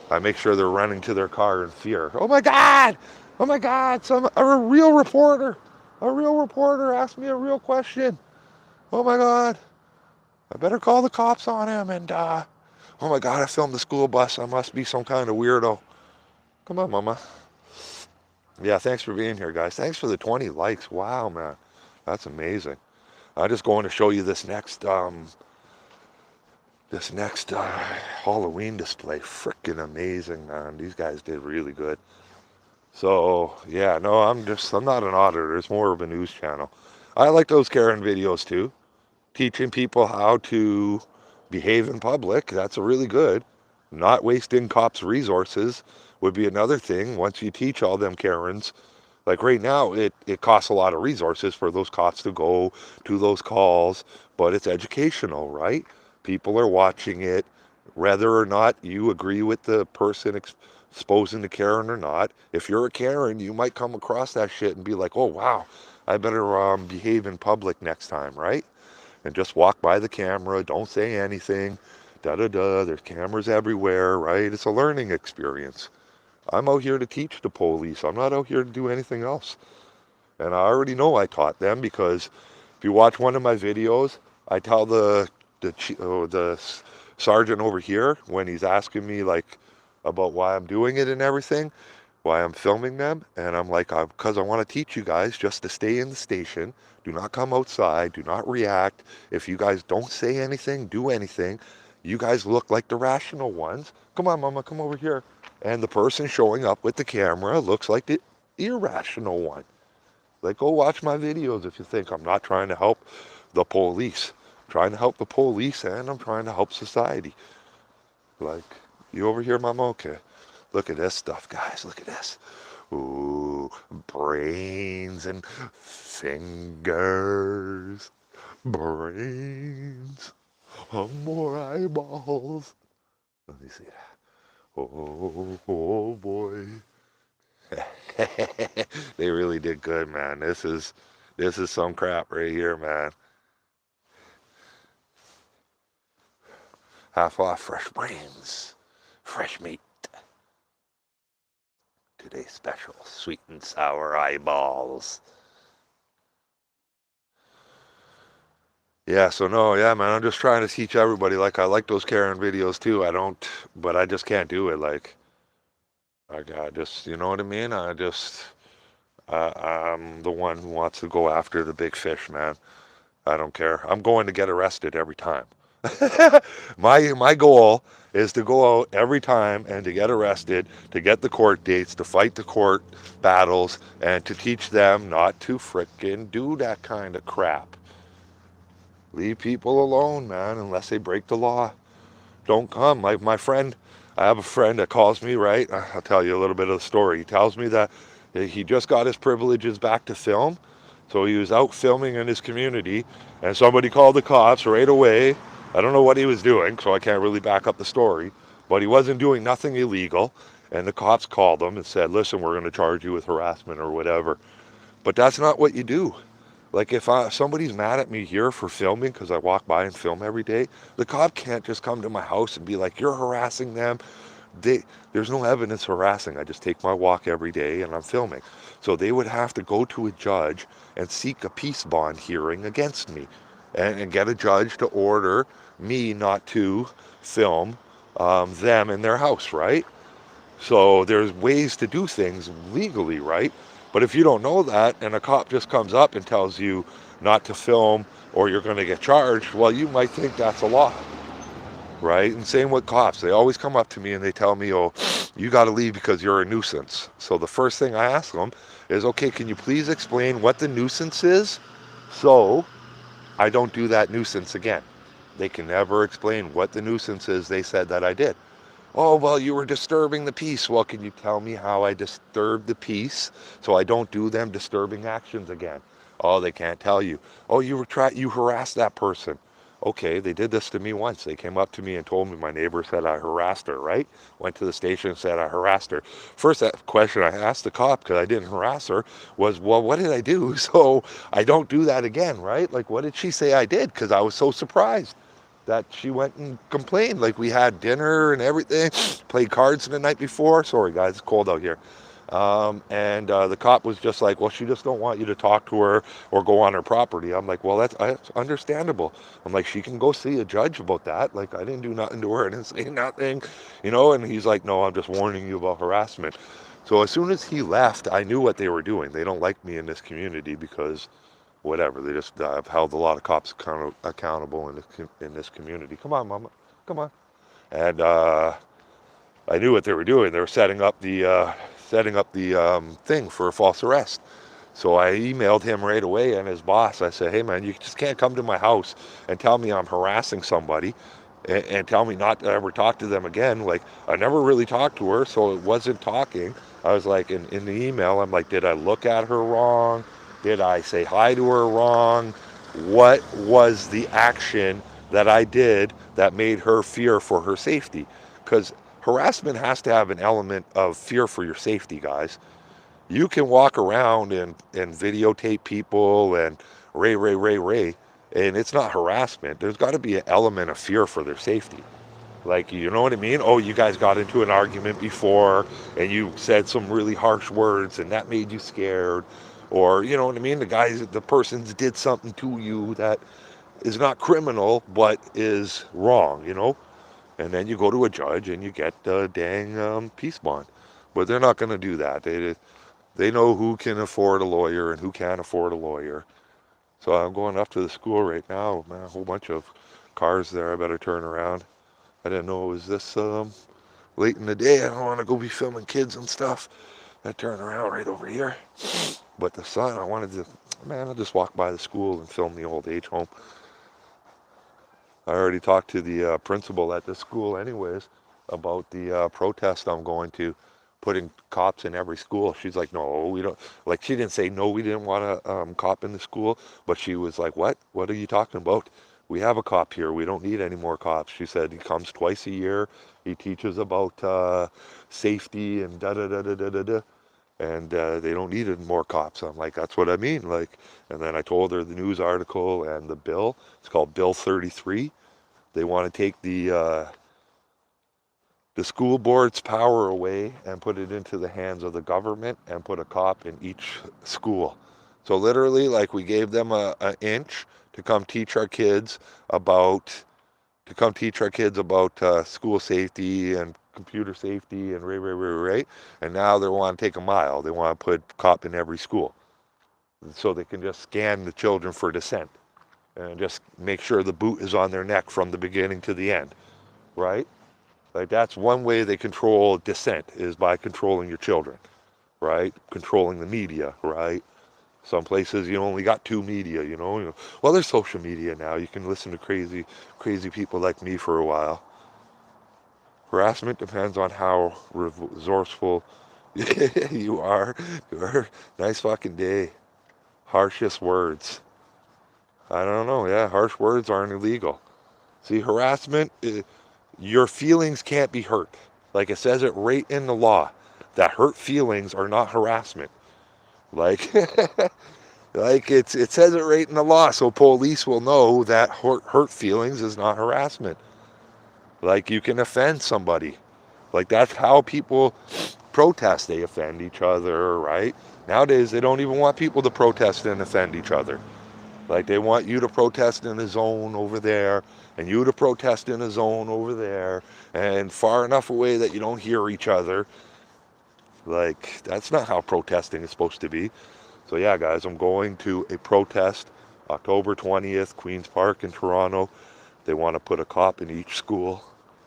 I make sure they're running to their car in fear. Oh my God! Oh my God! A real reporter asked me a real question. Oh my God! I better call the cops on him. And oh my God! I filmed the school bus. I must be some kind of weirdo. Come on, mama. Yeah, thanks for being here, guys. Thanks for the 20 likes. Wow, man, that's amazing. I'm just going to show you this next Halloween display. Freaking amazing, man. These guys did really good. So yeah, no, I'm not an auditor. It's more of a news channel. I like those Karen videos too. Teaching people how to behave in public. That's really good. Not wasting cops' resources would be another thing. Once you teach all them Karens Like right now, it costs a lot of resources for those cops to go to those calls, but it's educational, right? People are watching it, whether or not you agree with the person exposing the Karen or not. If you're a Karen, you might come across that shit and be like, oh, wow, I better behave in public next time, right? And just walk by the camera, don't say anything, da-da-da, there's cameras everywhere, right? It's a learning experience. I'm out here to teach the police. I'm not out here to do anything else. And I already know I taught them because if you watch one of my videos, I tell the sergeant over here when he's asking me like about why I'm doing it and everything, why I'm filming them, and I'm like, because I want to teach you guys just to stay in the station. Do not come outside. Do not react. If you guys don't say anything, do anything, you guys look like the rational ones. Come on, Mama, come over here. And the person showing up with the camera looks like the irrational one. Like, go watch my videos if you think I'm not trying to help the police. I'm trying to help the police and I'm trying to help society. Like, you over here, Mama? Okay. Look at this stuff, guys. Look at this. Ooh, brains and fingers. Brains. More eyeballs. Let me see that. Oh boy. They really did good, man. This is some crap right here, man. Half off fresh brains, fresh meat. Today's special, sweet and sour eyeballs. Yeah, so no, yeah, man, I'm just trying to teach everybody. Like, I like those Karen videos too. But I just can't do it. Like, I just, you know what I mean? I'm the one who wants to go after the big fish, man. I don't care. I'm going to get arrested every time. My goal is to go out every time and to get arrested, to get the court dates, to fight the court battles, and to teach them not to frickin' do that kind of crap. Leave people alone, man, unless they break the law. Don't come. Like my friend, I have a friend that calls me, right? I'll tell you a little bit of the story. He tells me that he just got his privileges back to film. So he was out filming in his community, and somebody called the cops right away. I don't know what he was doing, so I can't really back up the story. But he wasn't doing nothing illegal. And the cops called him and said, listen, we're going to charge you with harassment or whatever. But that's not what you do. Like if somebody's mad at me here for filming because I walk by and film every day, the cop can't just come to my house and be like, you're harassing them. There's no evidence harassing. I just take my walk every day and I'm filming. So they would have to go to a judge and seek a peace bond hearing against me and get a judge to order me not to film them in their house, right? So there's ways to do things legally, right? But if you don't know that and a cop just comes up and tells you not to film or you're going to get charged, well, you might think that's a law, right? And same with cops. They always come up to me and they tell me, oh, you got to leave because you're a nuisance. So the first thing I ask them is, okay, can you please explain what the nuisance is so I don't do that nuisance again? They can never explain what the nuisance is they said that I did. Oh, well, you were disturbing the peace. Well, can you tell me how I disturbed the peace so I don't do them disturbing actions again? Oh, they can't tell you. Oh, you harassed that person. Okay, they did this to me once. They came up to me and told me my neighbor said I harassed her, right? Went to the station and said I harassed her. First question I asked the cop, because I didn't harass her, was, well, what did I do so I don't do that again, right? Like, what did she say I did? Because I was so surprised that she went and complained. Like, we had dinner and everything, played cards the night before. Sorry, guys, it's cold out here. And the cop was just like, well, she just don't want you to talk to her or go on her property. I'm like, well, that's understandable. I'm like, she can go see a judge about that. Like, I didn't do nothing to her. I didn't say nothing, you know? And he's like, no, I'm just warning you about harassment. So as soon as he left, I knew what they were doing. They don't like me in this community because whatever. They just I've held a lot of cops accountable in this community. Come on, Mama, come on. And I knew what they were doing. They were setting up the thing for a false arrest. So I emailed him right away and his boss. I said, hey man, you just can't come to my house and tell me I'm harassing somebody and tell me not to ever talk to them again. Like, I never really talked to her, so it wasn't talking. I was like, in the email, I'm like, did I look at her wrong? Did I say hi to her wrong? What was the action that I did that made her fear for her safety? Because harassment has to have an element of fear for your safety, guys. You can walk around and videotape people and ray, and it's not harassment. There's got to be an element of fear for their safety. Like, you know what I mean? Oh, you guys got into an argument before and you said some really harsh words and that made you scared. Or, you know what I mean? The persons did something to you that is not criminal but is wrong, you know? And then you go to a judge and you get the dang peace bond. But they're not going to do that. They know who can afford a lawyer and who can't afford a lawyer. So I'm going up to the school right now, man, a whole bunch of cars there. I better turn around. I didn't know it was this late in the day. I don't want to go be filming kids and stuff. I turn around right over here. But the sun, I wanted to, man, I'll just walk by the school and film the old age home. I already talked to the principal at the school anyways about the protest I'm going to, putting cops in every school. She's like, no, we don't. Like, she didn't say, no, we didn't want a cop in the school. But she was like, what? What are you talking about? We have a cop here. We don't need any more cops. She said he comes twice a year. He teaches about safety and da-da-da-da-da-da. And they don't need more cops. I'm like, that's what I mean. Like, and then I told her the news article and the bill. It's called Bill 33. They want to take the school board's power away and put it into the hands of the government and put a cop in each school. So literally, like, we gave them an inch to come teach our kids about school safety and computer safety and right. And now they want to take a mile. They want to put cop in every school so they can just scan the children for dissent and just make sure the boot is on their neck from the beginning to the end, right? Like, that's one way they control dissent, is by controlling your children, right? Controlling the media, right? Some places you only got two media, you know. Well, there's social media now. You can listen to crazy people like me for a while. Harassment depends on how resourceful you are. Nice fucking day. Harshest words. I don't know. Yeah, harsh words aren't illegal. See, harassment, your feelings can't be hurt. Like, it says it right in the law that hurt feelings are not harassment. Like, like it says it right in the law, so police will know that hurt feelings is not harassment. Like, you can offend somebody. Like, that's how people protest. They offend each other, right? Nowadays, they don't even want people to protest and offend each other. Like, they want you to protest in a zone over there, and you to protest in a zone over there, and far enough away that you don't hear each other. Like, that's not how protesting is supposed to be. So yeah, guys, I'm going to a protest October 20th, Queen's Park in Toronto. They want to put a cop in each school,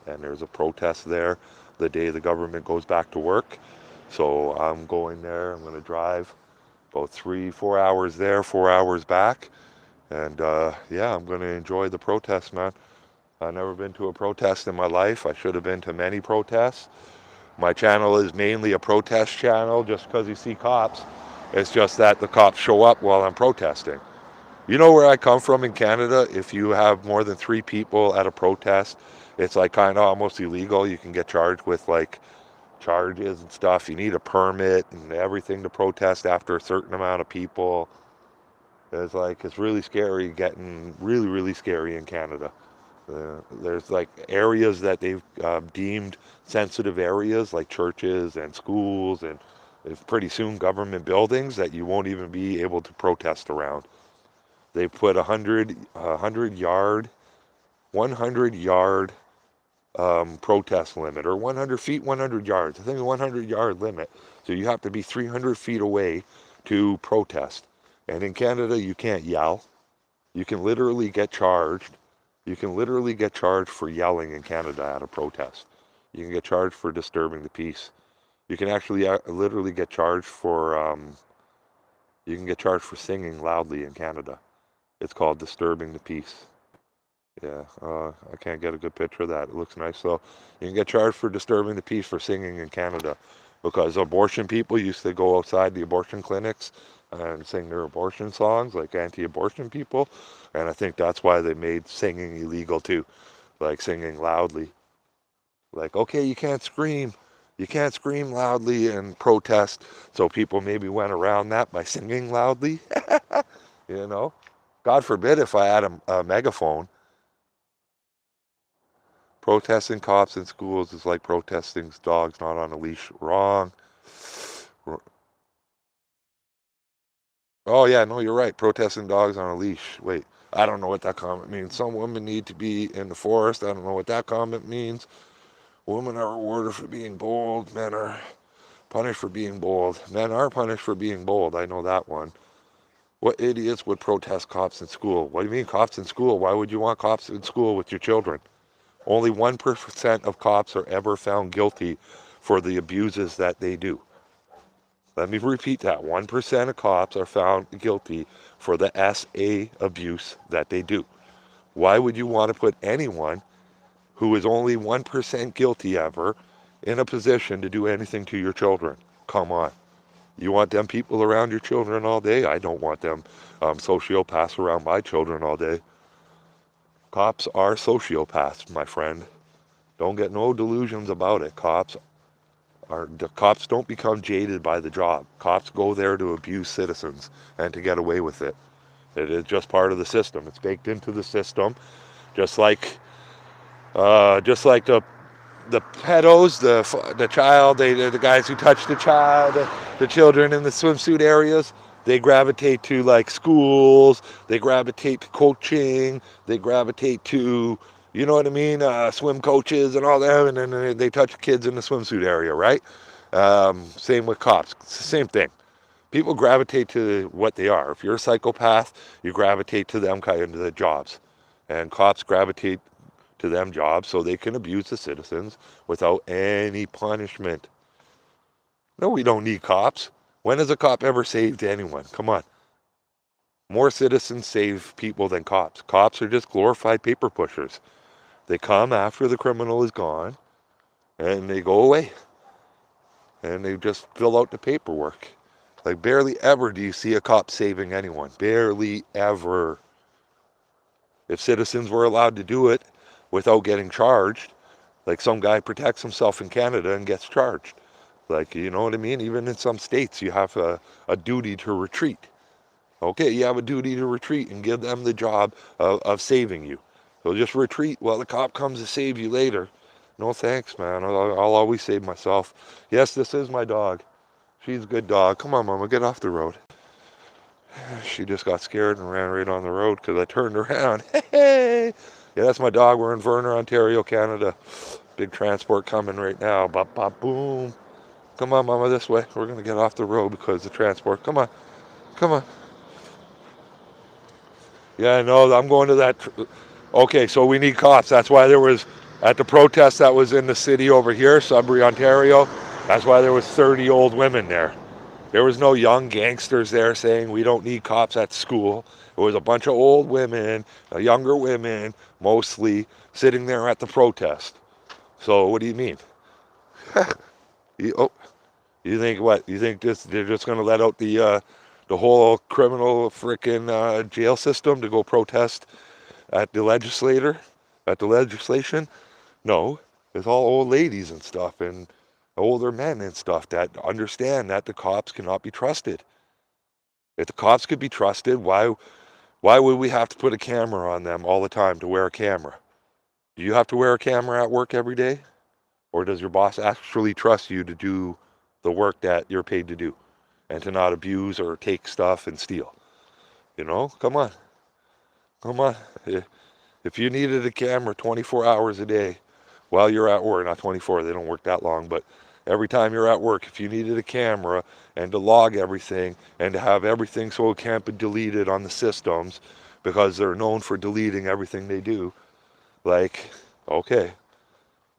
and there's a protest there the day the government goes back to work. So I'm going there. I'm going to drive about 3-4 hours there, 4 hours back. And yeah, I'm going to enjoy the protest, man. I've never been to a protest in my life. I should have been to many protests. My channel is mainly a protest channel just because you see cops. It's just that the cops show up while I'm protesting. You know where I come from in Canada? If you have more than 3 people at a protest, it's like kind of almost illegal. You can get charged with like charges and stuff. You need a permit and everything to protest after a certain amount of people. It's really scary, getting really scary in Canada. There's like areas that they've deemed sensitive areas, like churches and schools, and pretty soon government buildings that you won't even be able to protest around. They put 100-yard protest limit, or 100 feet, 100 yards. I think a 100-yard limit. So you have to be 300 feet away to protest. And in Canada, you can't yell. You can literally get charged. You can literally get charged for yelling in Canada at a protest. You can get charged for disturbing the peace. You can actually literally get charged for singing loudly in Canada. It's called disturbing the peace. Yeah, I can't get a good picture of that. It looks nice, though. You can get charged for disturbing the peace for singing in Canada. because abortion people used to go outside the abortion clinics and sing their abortion songs, like anti-abortion people. And I think that's why they made singing illegal too, like singing loudly. Like, okay, you can't scream. You can't scream loudly and protest. So people maybe went around that by singing loudly. You know, God forbid if I had a megaphone. Protesting cops in schools is like protesting dogs not on a leash. Wrong. Oh, yeah, no, you're right. Protesting dogs on a leash. Wait, I don't know what that comment means. Some women need to be in the forest. I don't know what that comment means. Women are rewarded for being bold. Men are punished for being bold. Men are punished for being bold. I know that one. What idiots would protest cops in school? What do you mean cops in school? Why would you want cops in school with your children? Only 1% of cops are ever found guilty for the abuses that they do. Let me repeat that. 1% of cops are found guilty for the SA abuse that they do. Why would you want to put anyone who is only 1% guilty ever in a position to do anything to your children? Come on. You want them people around your children all day? I don't want them sociopaths around my children all day. Cops are sociopaths, my friend. Don't get no delusions about it. Cops don't become jaded by the job. Cops go there to abuse citizens and to get away with it. It is just part of the system. It's baked into the system, just like the pedos, the guys who touch the child, the children in the swimsuit areas. They gravitate to like schools. They gravitate to coaching. They gravitate to, you know what I mean, swim coaches and all that. And then they touch kids in the swimsuit area, right? Same with cops. It's the same thing. People gravitate to what they are. If you're a psychopath, you gravitate to them kind of the jobs, and cops gravitate to them jobs so they can abuse the citizens without any punishment. No, we don't need cops. When has a cop ever saved anyone? Come on. More citizens save people than cops. Cops are just glorified paper pushers. They come after the criminal is gone and they go away and they just fill out the paperwork. Like barely ever do you see a cop saving anyone. Barely ever. If citizens were allowed to do it without getting charged, like some guy protects himself in Canada and gets charged. Like, you know what I mean? Even in some states, you have a duty to retreat. Okay, you have a duty to retreat and give them the job of saving you. So just retreat while the cop comes to save you later. No thanks, man. I'll always save myself. Yes, this is my dog. She's a good dog. Come on, Mama, get off the road. She just got scared and ran right on the road because I turned around. Hey! Yeah, that's my dog. We're in Verner, Ontario, Canada. Big transport coming right now. Bop, bop, boom. Come on, Mama, this way. We're going to get off the road because the transport. Come on. Come on. Yeah, no, I'm going to that. Okay, so we need cops. That's why there was, at the protest that was in the city over here, Sudbury, Ontario, that's why there was 30 old women there. There was no young gangsters there saying we don't need cops at school. It was a bunch of old women, younger women, mostly, sitting there at the protest. So what do you mean? You think what? You think they're just going to let out the whole criminal frickin' jail system to go protest at the legislation? No, it's all old ladies and stuff and older men and stuff that understand that the cops cannot be trusted. If the cops could be trusted, why would we have to put a camera on them all the time to wear a camera? Do you have to wear a camera at work every day? Or does your boss actually trust you to do the work that you're paid to do and to not abuse or take stuff and steal? You know, come on. Come on. If you needed a camera 24 hours a day while you're at work, not 24, they don't work that long, but every time you're at work, if you needed a camera and to log everything and to have everything so it can't be deleted on the systems because they're known for deleting everything they do, like, okay,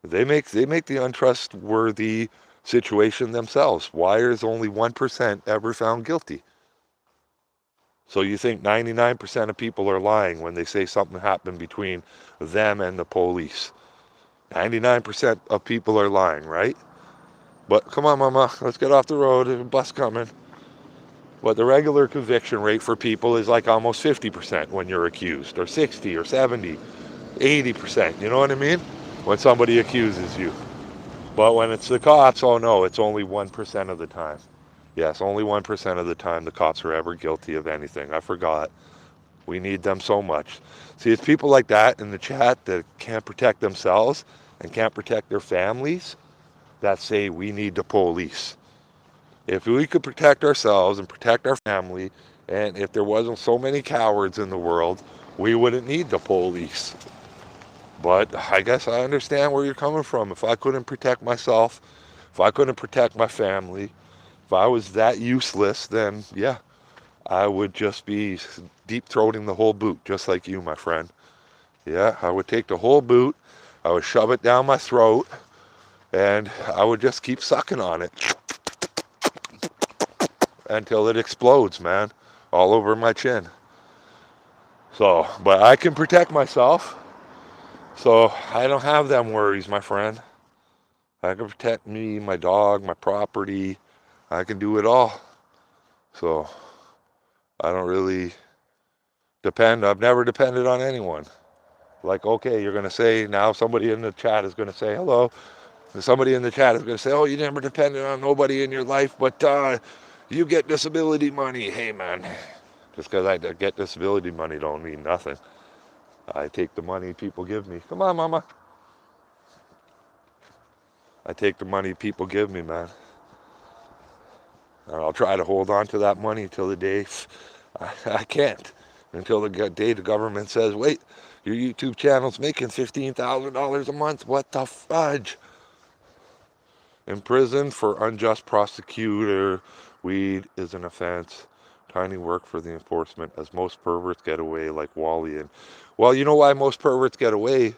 they make the untrustworthy situation themselves. Why is only 1% ever found guilty? So you think 99% of people are lying when they say something happened between them and the police. 99% of people are lying, right? But come on, mama, let's get off the road. There's a bus coming. But the regular conviction rate for people is like almost 50% when you're accused, or 60, or 70, 80%. You know what I mean? When somebody accuses you. But when it's the cops, oh no, it's only 1% of the time. Yes, only 1% of the time the cops are ever guilty of anything. I forgot. We need them so much. See, it's people like that in the chat that can't protect themselves and can't protect their families that say we need the police. If we could protect ourselves and protect our family, and if there wasn't so many cowards in the world, we wouldn't need the police. But I guess I understand where you're coming from. If I couldn't protect myself, if I couldn't protect my family, if I was that useless, then yeah, I would just be deep throating the whole boot, just like you, my friend. Yeah, I would take the whole boot, I would shove it down my throat, and I would just keep sucking on it until it explodes, man, all over my chin. So, but I can protect myself, so I don't have them worries, my friend. I can protect me, my dog, my property. I can do it all. So I don't really depend. I've never depended on anyone. Like, okay, you're going to say now somebody in the chat is going to say hello. And somebody in the chat is going to say, oh, you never depended on nobody in your life, but you get disability money. Hey, man, just because I get disability money don't mean nothing. I take the money people give me. Come on, mama. I take the money people give me, man. And I'll try to hold on to that money till the day I can't. Until the day the government says, wait, your YouTube channel's making $15,000 a month. What the fudge? In prison for unjust prosecutor, weed is an offense. Tiny work for the enforcement, as most perverts get away like Wally. And well, you know why most perverts get away?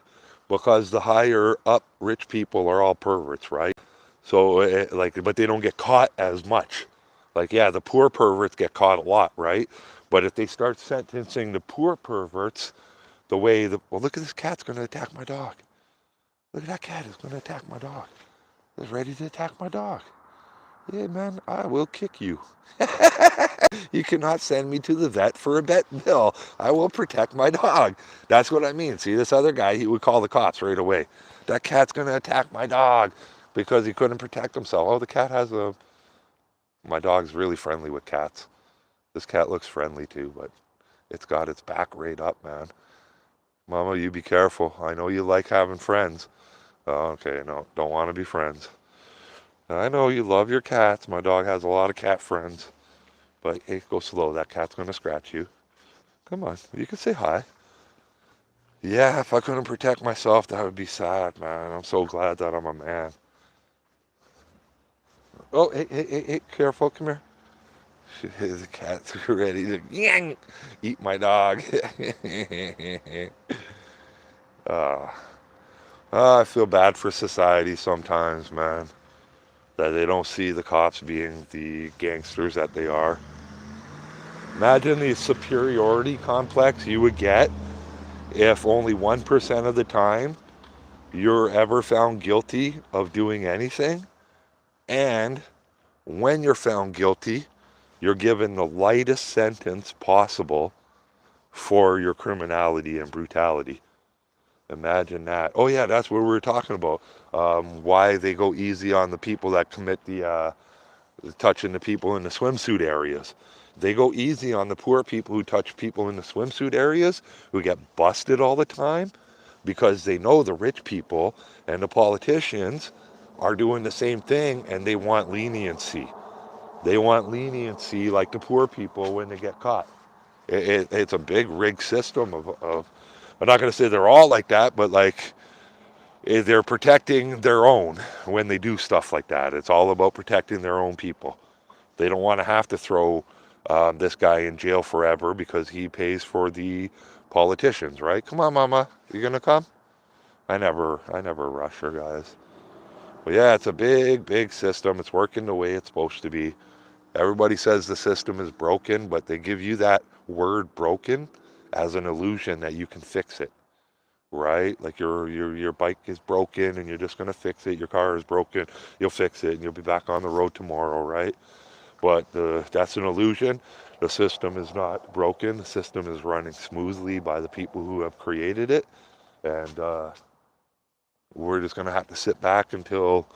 Because the higher up rich people are all perverts, right? So like, but they don't get caught as much. Like, yeah, the poor perverts get caught a lot, right? But if they start sentencing the poor perverts the way the, well, look at this cat's going to attack my dog. Look at that cat is going to attack my dog. It's ready to attack my dog. Yeah, man, I will kick you. You cannot send me to the vet for a vet bill. I will protect my dog. That's what I mean. See, this other guy, he would call the cops right away. That cat's going to attack my dog because he couldn't protect himself. Oh, the cat has a... My dog's really friendly with cats. This cat looks friendly too, but it's got its back right up, man. Mama, you be careful. I know you like having friends. Oh, okay, no, don't want to be friends. I know you love your cats. My dog has a lot of cat friends. But hey, go slow. That cat's going to scratch you. Come on, you can say hi. Yeah, if I couldn't protect myself, that would be sad, man. I'm so glad that I'm a man. Oh, hey, careful. Come here. The cat's ready to eat my dog. uh, I feel bad for society sometimes, man. That they don't see the cops being the gangsters that they are. Imagine the superiority complex you would get if only 1% of the time you're ever found guilty of doing anything. And when you're found guilty, you're given the lightest sentence possible for your criminality and brutality. Imagine that. Oh yeah, that's what we were talking about. Why they go easy on the people that commit the touching the people in the swimsuit areas. They go easy on the poor people who touch people in the swimsuit areas, who get busted all the time, because they know the rich people and the politicians are doing the same thing, and they want leniency. They want leniency like the poor people when they get caught. It's a big rigged system of I'm not going to say they're all like that, but like they're protecting their own when they do stuff like that. It's all about protecting their own people. They don't want to have to throw this guy in jail forever because he pays for the politicians, right? Come on, mama, you gonna come? I never rush her, guys. But yeah, it's a big system. It's working the way it's supposed to be. Everybody says the system is broken, but they give you that word broken as an illusion that you can fix it. right? Like your bike is broken and you're just gonna fix it. Your car is broken, you'll fix it and you'll be back on the road tomorrow, right? But that's an illusion. The system is not broken. The system is running smoothly by the people who have created it, and we're just gonna have to sit back until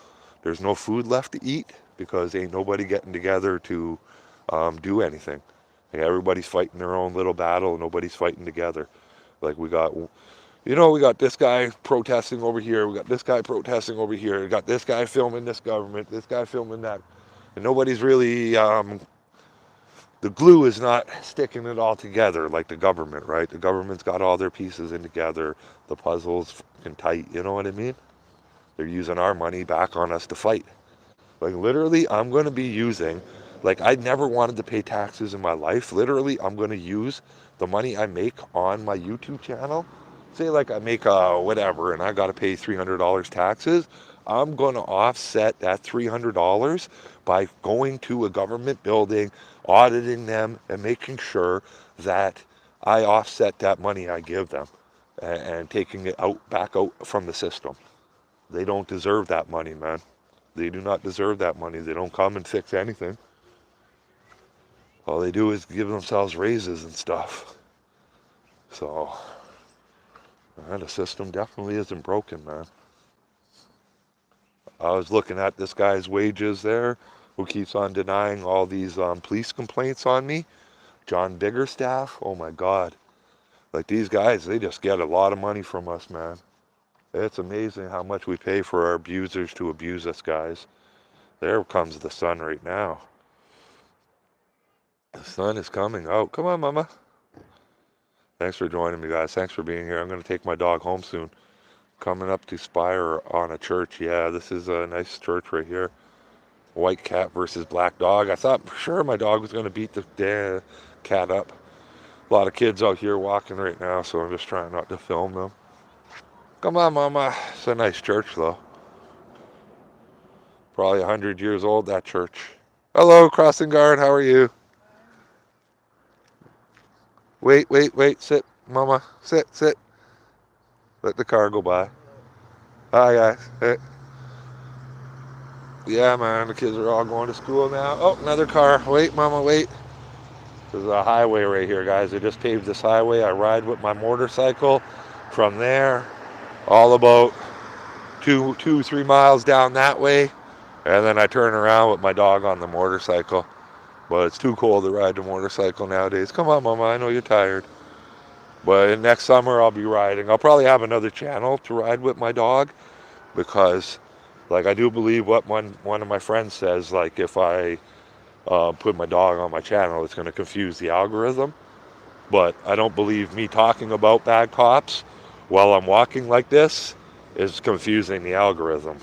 there's no food left to eat because ain't nobody getting together to do anything. Like everybody's fighting their own little battle. Nobody's fighting together. Like we got this guy protesting over here. We got this guy protesting over here. We got this guy filming this government. This guy filming that, and nobody's really. The glue is not sticking it all together like the government, right? The government's got all their pieces in together. The puzzle's fucking tight. You know what I mean? They're using our money back on us to fight. Like literally, I'm going to be using, like I never wanted to pay taxes in my life. Literally, I'm going to use the money I make on my YouTube channel. Say like I make whatever and I got to pay $300 taxes. I'm going to offset that $300 by going to a government building, auditing them and making sure that I offset that money I give them and taking it back out from the system. They don't deserve that money, man. They do not deserve that money. They don't come and fix anything. All they do is give themselves raises and stuff. So, man, the system definitely isn't broken, man. I was looking at this guy's wages there, who keeps on denying all these police complaints on me. John Biggerstaff. Oh my God. Like these guys, they just get a lot of money from us, man. It's amazing how much we pay for our abusers to abuse us, guys. There comes the sun right now. The sun is coming out. Come on, Mama. Thanks for joining me, guys. Thanks for being here. I'm going to take my dog home soon. Coming up to Spire on a church. Yeah, this is a nice church right here. White cat versus black dog. I thought for sure my dog was going to beat the cat up. A lot of kids out here walking right now, so I'm just trying not to film them. Come on, Mama. It's a nice church, though. Probably 100 years old, that church. Hello, crossing guard. How are you? Wait, wait, wait. Sit, Mama. Sit, sit. Let the car go by. Hi, guys. Hey. Yeah, man. The kids are all going to school now. Oh, another car. Wait, Mama, wait. There's a highway right here, guys. They just paved this highway. I ride with my motorcycle from there all about 3 miles down that way. And then I turn around with my dog on the motorcycle. But it's too cold to ride the motorcycle nowadays. Come on, Mama. I know you're tired. But next summer I'll be riding. I'll probably have another channel to ride with my dog because, like, I do believe what one of my friends says. Like, if I put my dog on my channel, it's going to confuse the algorithm. But I don't believe me talking about bad cops while I'm walking like this is confusing the algorithm.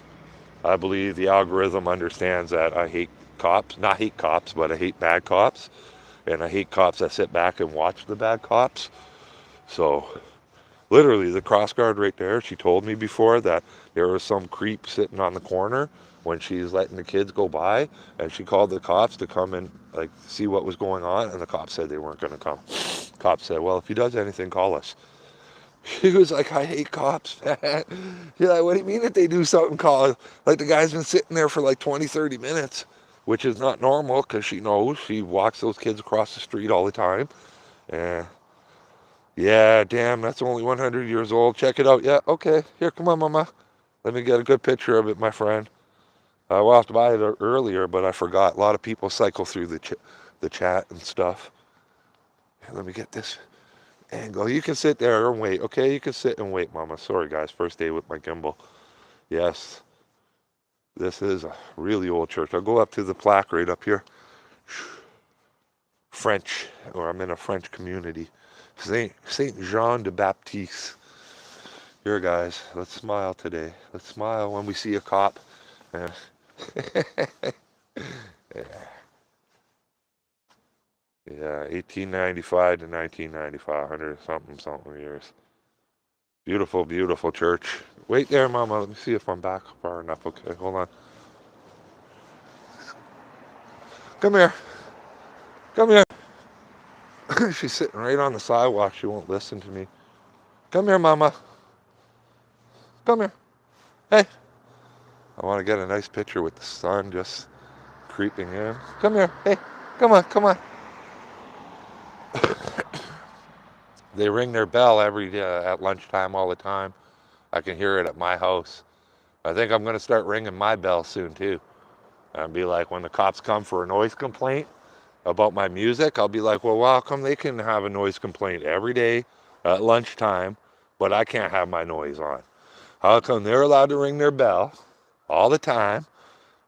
I believe the algorithm understands that I hate cops, not hate cops, but I hate bad cops. And I hate cops that sit back and watch the bad cops. So, literally, the cross guard right there, she told me before that there was some creep sitting on the corner when she's letting the kids go by, and she called the cops to come and, like, see what was going on, and the cops said they weren't going to come. Cops said, well, if he does anything, call us. She was like, I hate cops, man. You're like, what do you mean if they do something, call us? Like, the guy's been sitting there for like 20, 30 minutes, which is not normal because she knows she walks those kids across the street all the time. And yeah, damn, that's only 100 years old. Check it out. Yeah, okay. Here, come on, Mama. Let me get a good picture of it, my friend. I walked by it earlier, but I forgot. A lot of people cycle through the chat and stuff. Here, let me get this angle. You can sit there and wait, okay? You can sit and wait, Mama. Sorry, guys. First day with my gimbal. Yes, this is a really old church. I'll go up to the plaque right up here. French, or I'm in a French community. Saint Jean de Baptiste. Here, guys, let's smile today. Let's smile when we see a cop. Yeah. Yeah, 1895 to 1995, 100 something years. Beautiful, beautiful church. Wait there, Mama. Let me see if I'm back far enough. Okay, hold on. Come here. Come here. She's sitting right on the sidewalk. She won't listen to me. Come here, Mama. Come here. Hey. I want to get a nice picture with the sun just creeping in. Come here. Hey. Come on. Come on. They ring their bell every at lunchtime all the time. I can hear it at my house. I think I'm going to start ringing my bell soon too. And be like, when the cops come for a noise complaint about my music, I'll be like, well, how come they can have a noise complaint every day at lunchtime, but I can't have my noise on? How come they're allowed to ring their bell all the time,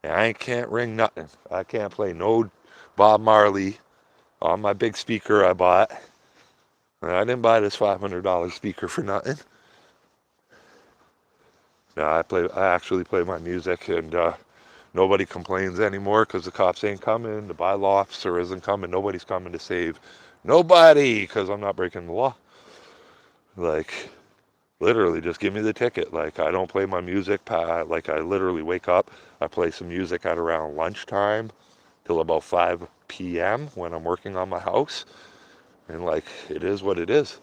and I can't ring nothing? I can't play no Bob Marley on my big speaker I bought. I didn't buy this $500 speaker for nothing. No, I actually play my music, and nobody complains anymore because the cops ain't coming. The bylaw officer isn't coming. Nobody's coming to save nobody because I'm not breaking the law. Like, literally, just give me the ticket. Like, I don't play my music. Like, I literally wake up. I play some music at around lunchtime till about 5 p.m. when I'm working on my house. And, like, it is what it is.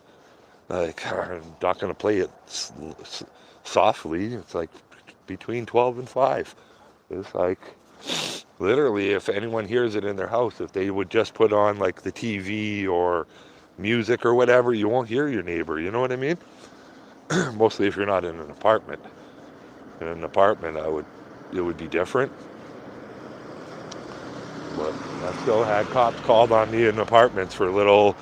Like, I'm not going to play it softly. It's like between 12 and 5. It's like, literally, if anyone hears it in their house, if they would just put on like the TV or music or whatever, you won't hear your neighbor. You know what I mean? Mostly if you're not in an apartment. In an apartment, it would be different. But I still had cops called on me in apartments for little,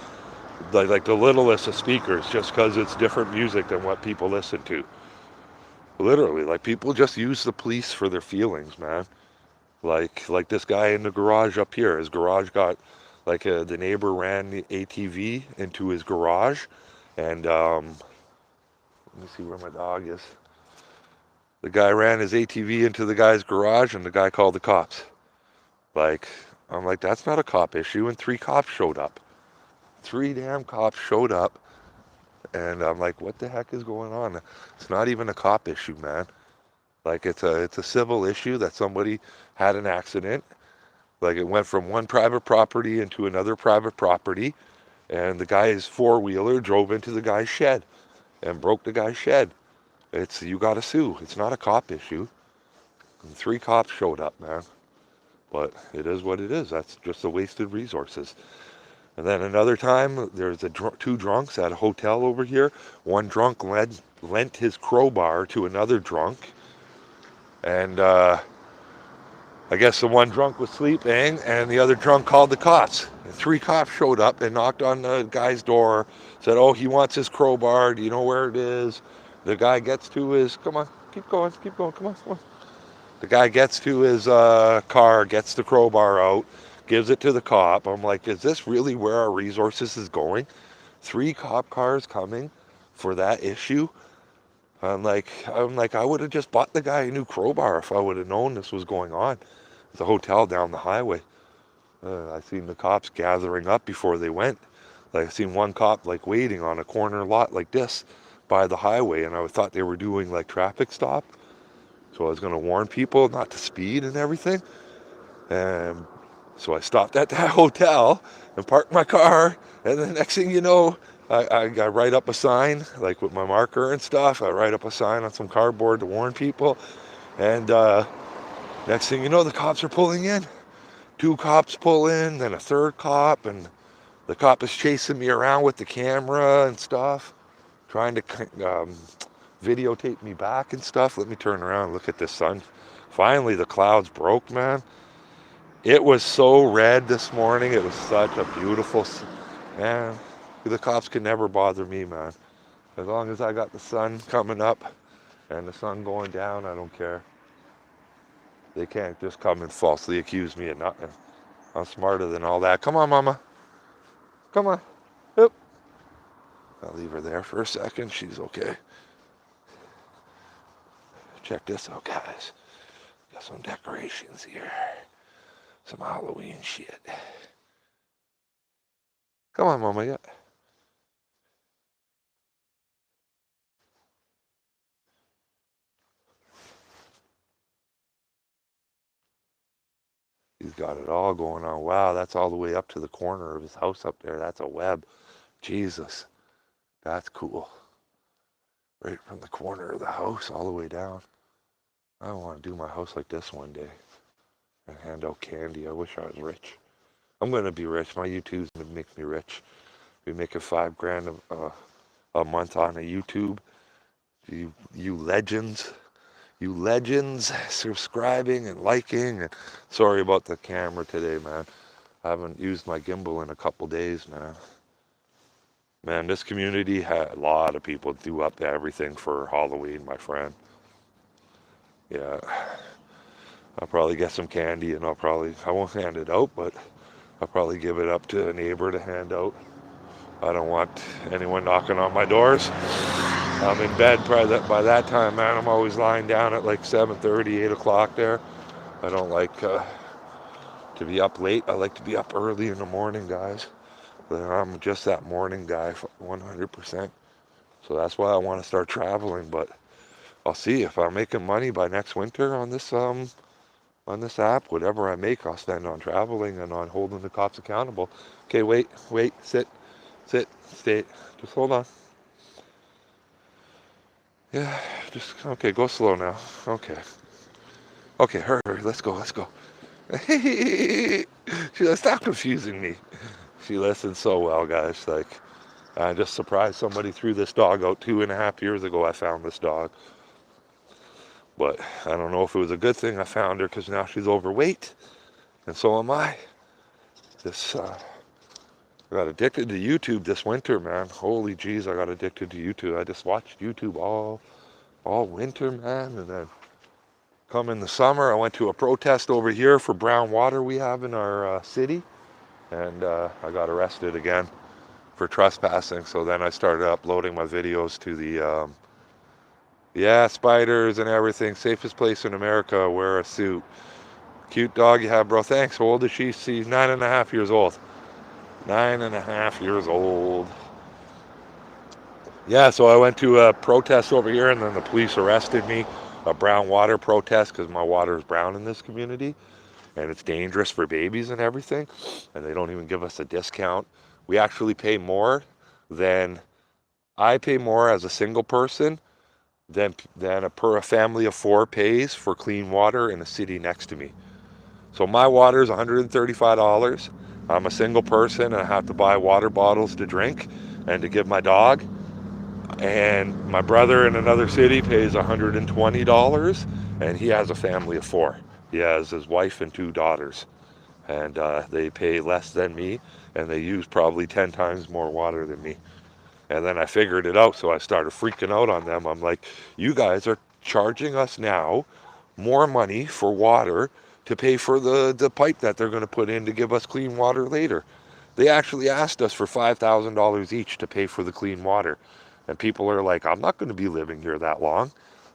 like the littlest of speakers, just because it's different music than what people listen to. Literally, like people just use the police for their feelings, man. Like this guy in the garage up here. His garage got, like the neighbor ran the ATV into his garage, and let me see where my dog is. The guy ran his ATV into the guy's garage, and the guy called the cops. Like, I'm like, that's not a cop issue, and 3 cops showed up. 3 damn cops showed up, and I'm like, what the heck is going on? It's not even a cop issue, man. Like, it's a civil issue that somebody had an accident. Like, it went from one private property into another private property, and the guy's 4-wheeler drove into the guy's shed and broke the guy's shed. You gotta sue. It's not a cop issue. And 3 cops showed up, man. But it is what it is. That's just the wasted resources. And then another time, there's 2 drunks at a hotel over here. One drunk lent his crowbar to another drunk, and I guess the one drunk was sleeping, and the other drunk called the cops. And 3 cops showed up and knocked on the guy's door, said, oh, he wants his crowbar. Do you know where it is? The guy gets to his, come on, keep going, come on. The guy gets to his car, gets the crowbar out, gives it to the cop. I'm like, is this really where our resources is going? 3 cop cars coming for that issue? I'm like, I would have just bought the guy a new crowbar if I would have known this was going on. It's a hotel down the highway. I seen the cops gathering up before they went. Like, I seen one cop like waiting on a corner lot like this by the highway, and I thought they were doing like traffic stop. So I was gonna warn people not to speed and everything. And so I stopped at that hotel and parked my car, and the next thing you know, I write up a sign, like with my marker and stuff. I write up a sign on some cardboard to warn people, and next thing you know, the cops are pulling in. 2 cops pull in, then a 3rd cop, and the cop is chasing me around with the camera and stuff, trying to videotape me back and stuff. Let me turn around and look at this sun. Finally, the clouds broke, man. It was so red this morning. It was such a beautiful, man. The cops can never bother me, man. As long as I got the sun coming up and the sun going down, I don't care. They can't just come and falsely accuse me of nothing. I'm smarter than all that. Come on, Mama. Come on. Yep. I'll leave her there for a second. She's okay. Check this out, guys. Got some decorations here. Some Halloween shit. Come on, Mama. Yeah. He's got it all going on. Wow, that's all the way up to the corner of his house up there. That's a web. Jesus. That's cool. right from the corner of the house all the way down. I want to do my house like this one day and hand out candy. I wish I was rich. I'm gonna be rich. My YouTube's gonna make me rich. Be making $5 grand a month on a YouTube. You legends, you legends, subscribing and liking. And sorry about the camera today, man. I haven't used my gimbal in a couple days, man. Man, this community had a lot of people do up everything for Halloween, my friend. Yeah, I'll probably get some candy and I won't hand it out, but I'll probably give it up to a neighbor to hand out. I don't want anyone knocking on my doors. I'm in bed by that time, man. I'm always lying down at like 7:30, 8 o'clock there. I don't like to be up late. I like to be up early in the morning, guys. But I'm just that morning guy, 100%. So that's why I want to start traveling. But I'll see if I'm making money by next winter on this app. Whatever I make, I'll spend on traveling and on holding the cops accountable. Okay, wait, sit, stay. Just hold on. Yeah, just okay. Go slow now. Okay, hurry. Let's go. Stop confusing me. She listens so well, guys. Like, I just surprised somebody threw this dog out 2.5 years ago. I found this dog. But I don't know if it was a good thing I found her because now she's overweight. And so am I. I got addicted to YouTube this winter, man. Holy jeez, I got addicted to YouTube. I just watched YouTube all winter, man. And then come in the summer, I went to a protest over here for brown water we have in our city. And I got arrested again for trespassing. So then I started uploading my videos to the, spiders and everything. Safest place in America, wear a suit. Cute dog you have, bro. Thanks. How old is she? She's 9.5 years old. 9.5 years old. Yeah, so I went to a protest over here, and then the police arrested me. A brown water protest because my water is brown in this community, and it's dangerous for babies and everything. And they don't even give us a discount. We actually pay more than I pay more as a single person than a family of 4 pays for clean water in the city next to me. So my water is $135. I'm a single person and I have to buy water bottles to drink and to give my dog. And my brother in another city pays $120 and he has a family of 4. He has his wife and 2 daughters. And they pay less than me and they use probably 10 times more water than me. And then I figured it out, so I started freaking out on them. I'm like, you guys are charging us now more money for water to pay for the pipe that they're going to put in to give us clean water later. They actually asked us for $5,000 each to pay for the clean water. And people are like, I'm not going to be living here that long.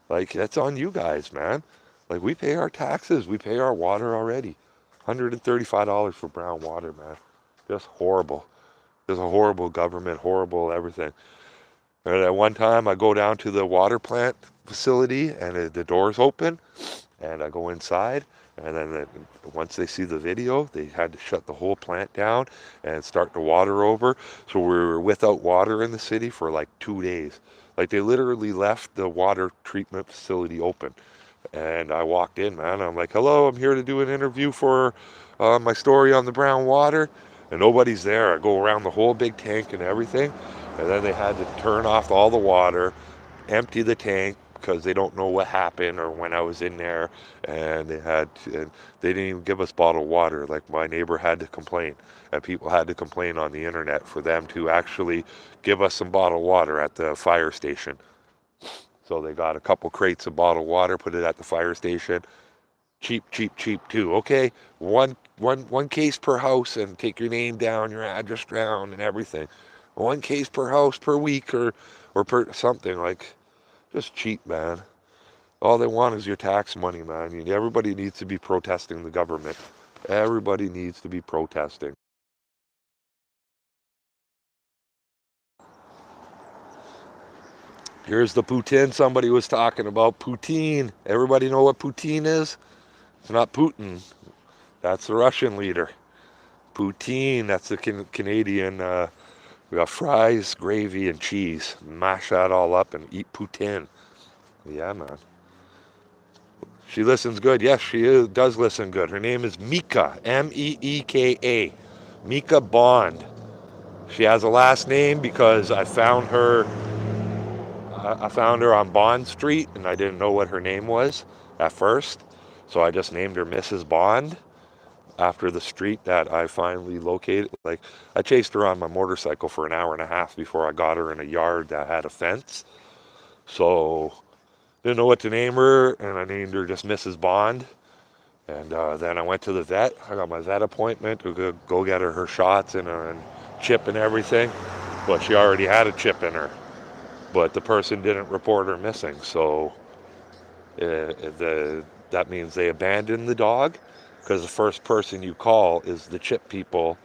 Like, that's on you guys, man. Like, we pay our taxes. We pay our water already. $135 for brown water, man. Just horrible. There's a horrible government, horrible everything. And at one time, I go down to the water plant facility, and the door's open, and I go inside, and then once they see the video, they had to shut the whole plant down and start the water over. So we were without water in the city for like 2 days. Like, they literally left the water treatment facility open. And I walked in, man. I'm like, hello, I'm here to do an interview for my story on the brown water. And nobody's there. I go around the whole big tank and everything. And then they had to turn off all the water, empty the tank because they don't know what happened or when I was in there. And they didn't even give us bottled water. Like, my neighbor had to complain. And people had to complain on the internet for them to actually give us some bottled water at the fire station. So they got a couple crates of bottled water, put it at the fire station. Cheap too. Okay, one case per house, and take your name down, your address down, and everything. 1 case per house per week, or per something. Like, just cheap, man. All they want is your tax money, man. Everybody needs to be protesting the government. Everybody needs to be protesting. Here's the Putin somebody was talking about. Putin. Everybody know what Putin is? It's not Putin. That's the Russian leader. Poutine, that's the Canadian We got fries, gravy, and cheese. Mash that all up and eat poutine. Yeah, man. She listens good. Yes, does listen good. Her name is Mika, Meeka. Mika Bond. She has a last name because I found her on Bond Street, and I didn't know what her name was at first. So I just named her Mrs. Bond after the street that I finally located. Like, I chased her on my motorcycle for an hour and a half before I got her in a yard that had a fence. So didn't know what to name her, and I named her just Mrs. Bond. And then I went to the vet. I got my vet appointment to go get her shots and chip and everything. But she already had a chip in her. But the person didn't report her missing. So that means they abandoned the dog, because the first person you call is the chip people,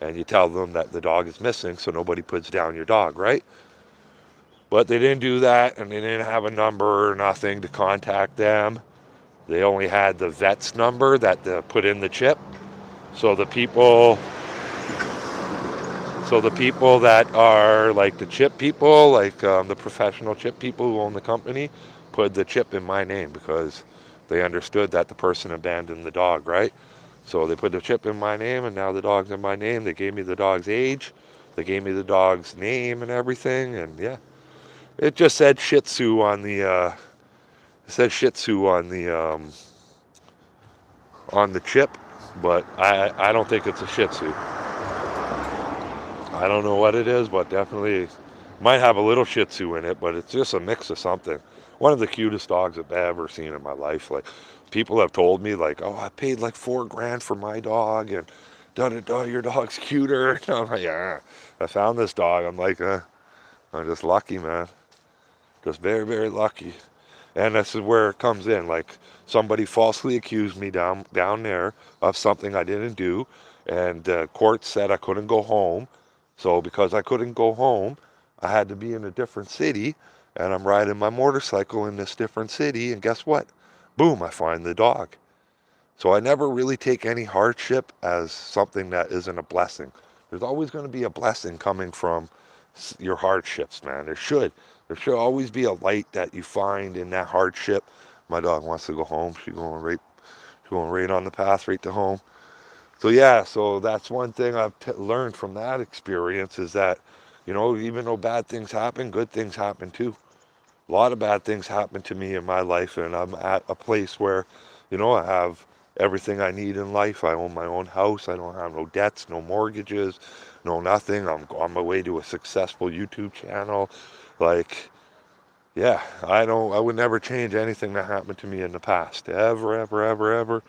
and you tell them that the dog is missing so nobody puts down your dog, right? But they didn't do that, and they didn't have a number or nothing to contact them. They only had the vet's number that they put in the chip. So the people that are like the chip people, like the professional chip people who own the company, put the chip in my name because they understood that the person abandoned the dog, right? So they put the chip in my name, and now the dog's in my name. They gave me the dog's age. They gave me the dog's name and everything, and yeah. It just said Shih Tzu on the on the chip, but I don't think it's a Shih Tzu. I don't know what it is, but definitely might have a little Shih Tzu in it, but it's just a mix of something. One of the cutest dogs I've ever seen in my life. Like, people have told me, like, oh, I paid like $4,000 for my dog, and your dog's cuter. And I'm like, yeah, I found this dog. I'm like, I'm just lucky, man. Just very, very lucky. And this is where it comes in. Like, somebody falsely accused me down there of something I didn't do, and the court said I couldn't go home. So because I couldn't go home, I had to be in a different city, and I'm riding my motorcycle in this different city, and guess what? Boom, I find the dog. So I never really take any hardship as something that isn't a blessing. There's always going to be a blessing coming from your hardships, man. There should. There should always be a light that you find in that hardship. My dog wants to go home. She's going right on the path right to home. So yeah, so that's one thing I've learned from that experience, is that, even though bad things happen, good things happen too. A lot of bad things happen to me in my life, and I'm at a place where, I have everything I need in life. I own my own house. I don't have no debts, no mortgages, no nothing. I'm on my way to a successful YouTube channel. Like, yeah, I would never change anything that happened to me in the past. Ever, ever, ever, ever.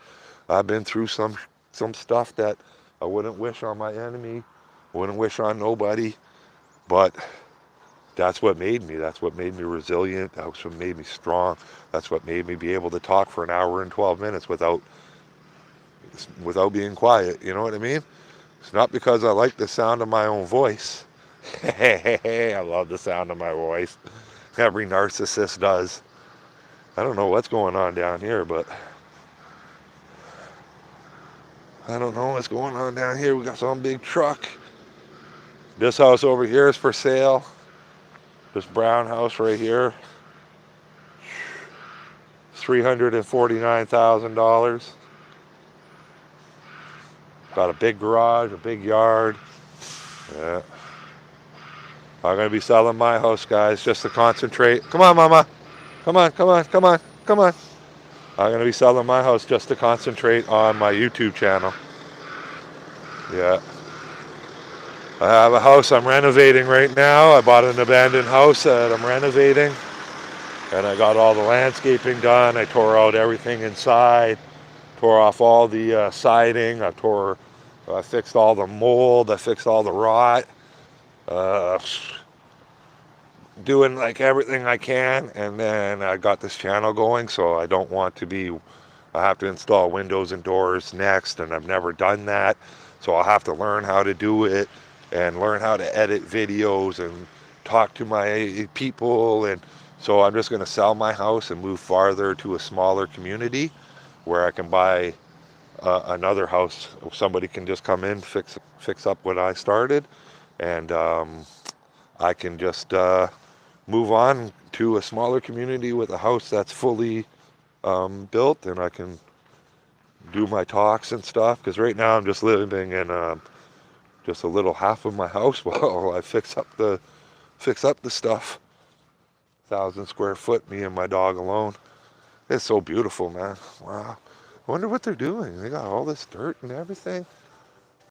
I've been through some stuff that I wouldn't wish on my enemy, wouldn't wish on nobody, but that's what made me. That's what made me resilient. That's what made me strong. That's what made me be able to talk for an hour and 12 minutes without being quiet. You know what I mean? It's not because I like the sound of my own voice. I love the sound of my voice. Every narcissist does. I don't know what's going on down here, but I don't know what's going on down here. We got some big truck. This house over here is for sale. This brown house right here, $349,000. Got a big garage, a big yard. Yeah. I'm going to be selling my house, guys, just to concentrate. Come on, Mama. Come on, come on, come on, come on. I'm going to be selling my house just to concentrate on my YouTube channel. Yeah. I have a house I'm renovating right now. I bought an abandoned house that I'm renovating. And I got all the landscaping done. I tore out everything inside. Tore off all the siding. I fixed all the mold. I fixed all the rot. Doing like everything I can. And then I got this channel going, so I don't want to be... I have to install windows and doors next, and I've never done that. So I'll have to learn how to do it and learn how to edit videos and talk to my people. And so I'm just going to sell my house and move farther to a smaller community where I can buy another house. Somebody can just come in, fix up what I started, and I can just move on to a smaller community with a house that's fully built, and I can do my talks and stuff. Because right now I'm just living in just a little half of my house while I fix up the stuff. 1,000 square foot, me and my dog alone. It's so beautiful, man. Wow. I wonder what they're doing. They got all this dirt and everything.